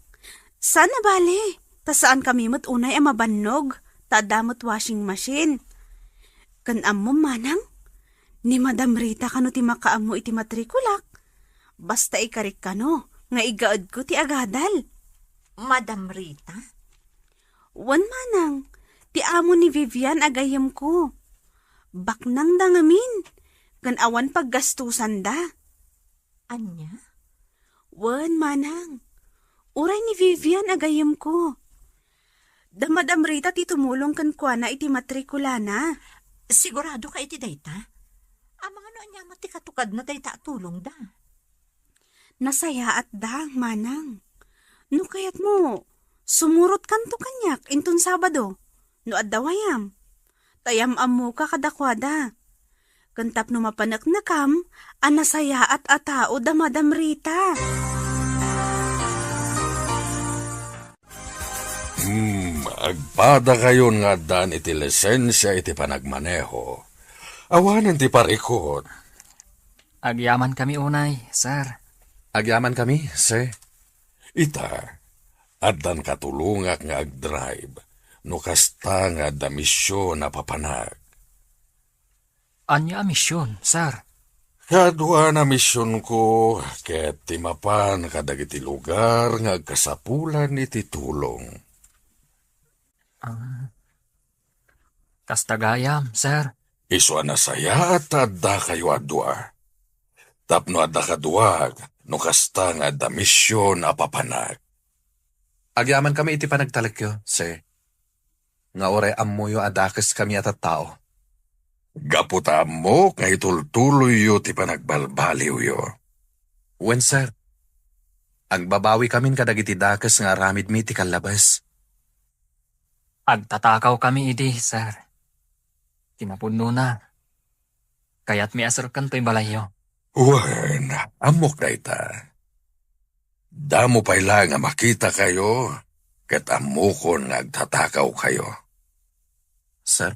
Sana bale, ta saan kami mo't unay amabannog, ta damot washing machine. Kan ammo, manang, ni Madam Rita kano ti makaammo iti matrikulak. Basta ikarik kano, nga igaad ko ti agadal. Madam Rita? Wan, manang, ti amo ni Vivian agayam ko. Baknang dangamin, kan awan paggastusan da. Anya? Wan, manang, uray ni Vivian agayam ko. Da Madam Rita ti tumulong kan kwa na iti matrikula na. Sigurado ka iti dayta? Amang ano anya mati katukad na dayta tulong da. Nasaya at da, manang. No kayat mo, sumurot kanto kanyak intun Sabado. No addawayam. Tayam amo ka kadakwada. Kantap no mapanak na kam, anasaya at atao da Madam Rita. Agpada kayon nga dan iti lisensya iti panagmaneho. Awanan ti parikot. Agyaman kami unay, sir. Agyaman kami, sir. Ita, Addan katulungak nga ag-drive, no kasta nga da misyon na papanag. Anya misyon, sir? Kadwa na misyon ko, ket timapan kadagiti lugar nga kasapulan iti tulong. Kastagayam, sir. Iso na saya at adda kayo adwa. Tapno adda kaduag, no kasta nga da misyon na papanag. Agyaman kami iti panagtalagyo, sir. Nga oray ammoyo adakas kami at tao. Gaputa mo nga itultuloy yo ti panagbalbaliw yo. Wen, sir. Agbabawi kamin kadagiti dakas nga aramid mi ti kalabas. Agtatakaw kami idi, sir. Tinapuno na. Kaya't may asar kanto'y balayo. Wen, amok na ita. Damo pa lang nga makita kayo, ket amokon nga agtatakaw kayo. Sir?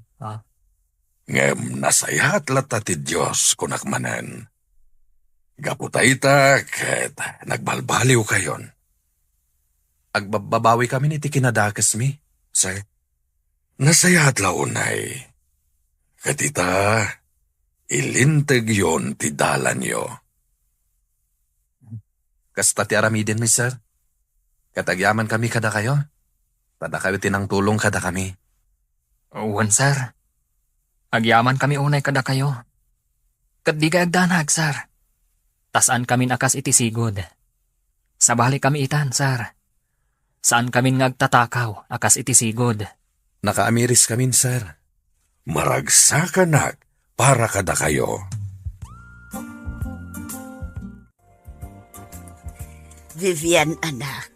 Ngem nasayat lata ti Diyos kunakmanen. Gaputa ita, ket nagbalbaliw kayon. Agbabawi kami iti kinadakas mi, sir. Nasayat launay. Ket ita, ilinteg yon ti dalan yo. Kasta ti aramidin mi, sir. Katagyaman kami kada kayo. Tada kayo tinang tulong kada kami. Wan, sir. Agyaman kami unay kada kayo. Kat di ka agdanag, sir. Tasan kami akas iti sigod. Sabali kami itan, sir. Saan kami ngagtatakaw akas iti sigod. Nakaamiris kami, sir. Maragsakanak para kada kayo. Vivian, anak,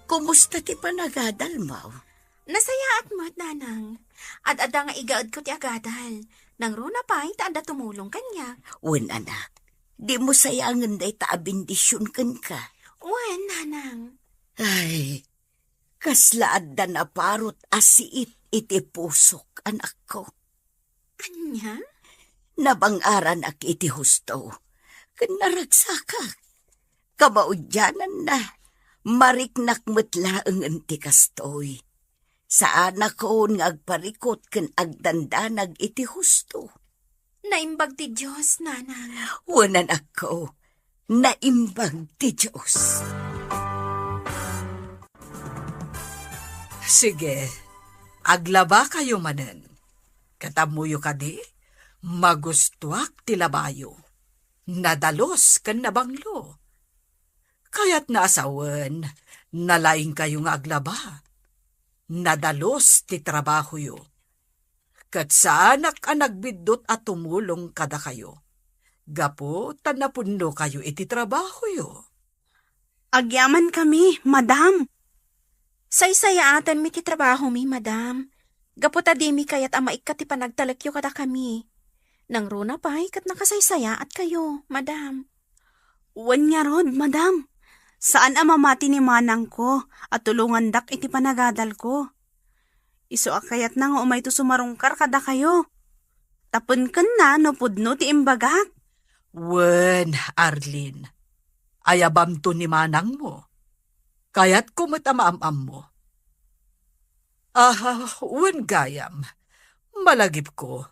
kumusta ti panagadal mo? Nasayaat mo't, nanang. Ad-ada nga igaad ko ti agadal. Nang runa pa, itaanda tumulong kanya. Wen, anak, di mo sayangan day taabindisyon kan ka. Wen, nanang. Ay, kaslaad da na parot asiit iti pusok, anak ko. Anya? Nabangaran ak iti husto. Kanaragsaka. Kamaudyanan na. Mariknak metlaeng enti kastoy. Saan ako nga agparikot ken agdandanag iti husto. Naimbag ti Diyos, nanang. Wanan ako. Naimbag ti Diyos. Sige, aglaba kayo manen. Katamuyo ka di, magustuak ti labayo. Nadalos kan nabanglo. Kaya't naasawan, nalaing kayo nga aglaba. Nadalos ti trabaho yo. Kat saanak ang nagbidot at tumulong kada kayo. Gapo, tanapundo kayo iti trabaho yo. Agyaman kami, madam. Saysayaatan mi ti trabaho mi, madam. Gaputa di mi kayat ama ikat ti panagtalakyo kada kami. Nang runa pa, ikat nakasaysayaat kayo, madam. Wan nga rod, madam. Saan amamati ni manang ko at tulungan dak iti panagadal ko? Iso akayat na nga umay to sumarungkar kada kayo. Tapon kan na no pudno ti imbagak. Wen, Arlene, ayabam to ni manang mo. Kaya't kumatamaam mo. Wen gayam, malagip ko.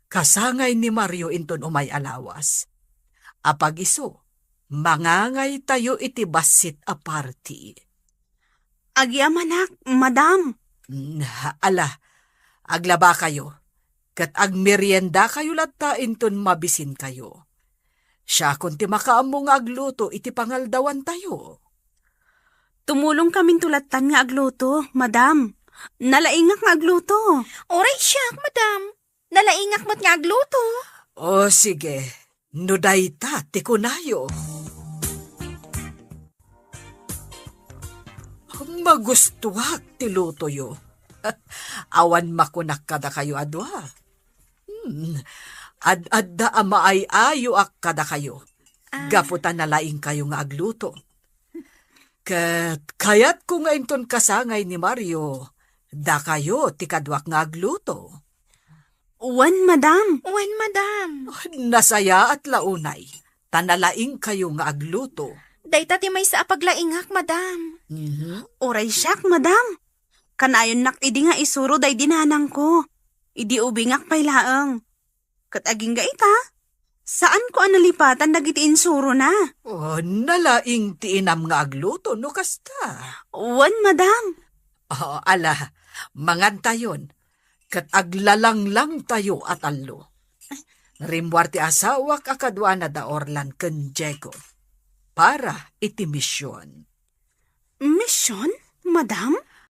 Kasangay ni Mario inton umay alawas. Apag iso, mangangay tayo iti basit a party. Agyamanak, madam. Ala, aglaba kayo. Kat agmerienda kayo latta inton mabisin kayo. Siya kung ti makaamong agluto iti pangaldawan tayo. Tumulong kaming tulatan nga agluto, madam. Nalaingak nga agluto. Oray siyak, madam. Nalaingak mo't nga agluto. O sige, nuday ta, ti kunayo. Magustuhak ti luto yo. Awan makunak kada kayo adwa. Ad-adda ama ay ayo ak kada kayo. Gaputan na laing kayo nga agluto. Kayat ko nga inton kasangay ni Mario, da kayo ti kadwak nga agluto. Wan, madam. Wen, madam. Nasaya at launay, tanalaing kayo nga agluto. Dayta ti may sa apaglaingak, madam. Oray siyak, madam. Kanayon nak idi nga isuro day dinanang ko. Idi ubingak pay laeng. Kat aging ga ita, saan ko analipatan dagiti insuro na? Oh, nalaing ti inam nga agluto no kasta. Wan, madam. Oh, ala, mangantayon. Kat aglalang lang tayo at allo. Rimwar ti asawak akadwa na da Orlan ken Diego. Para iti misyon. Mission, madam?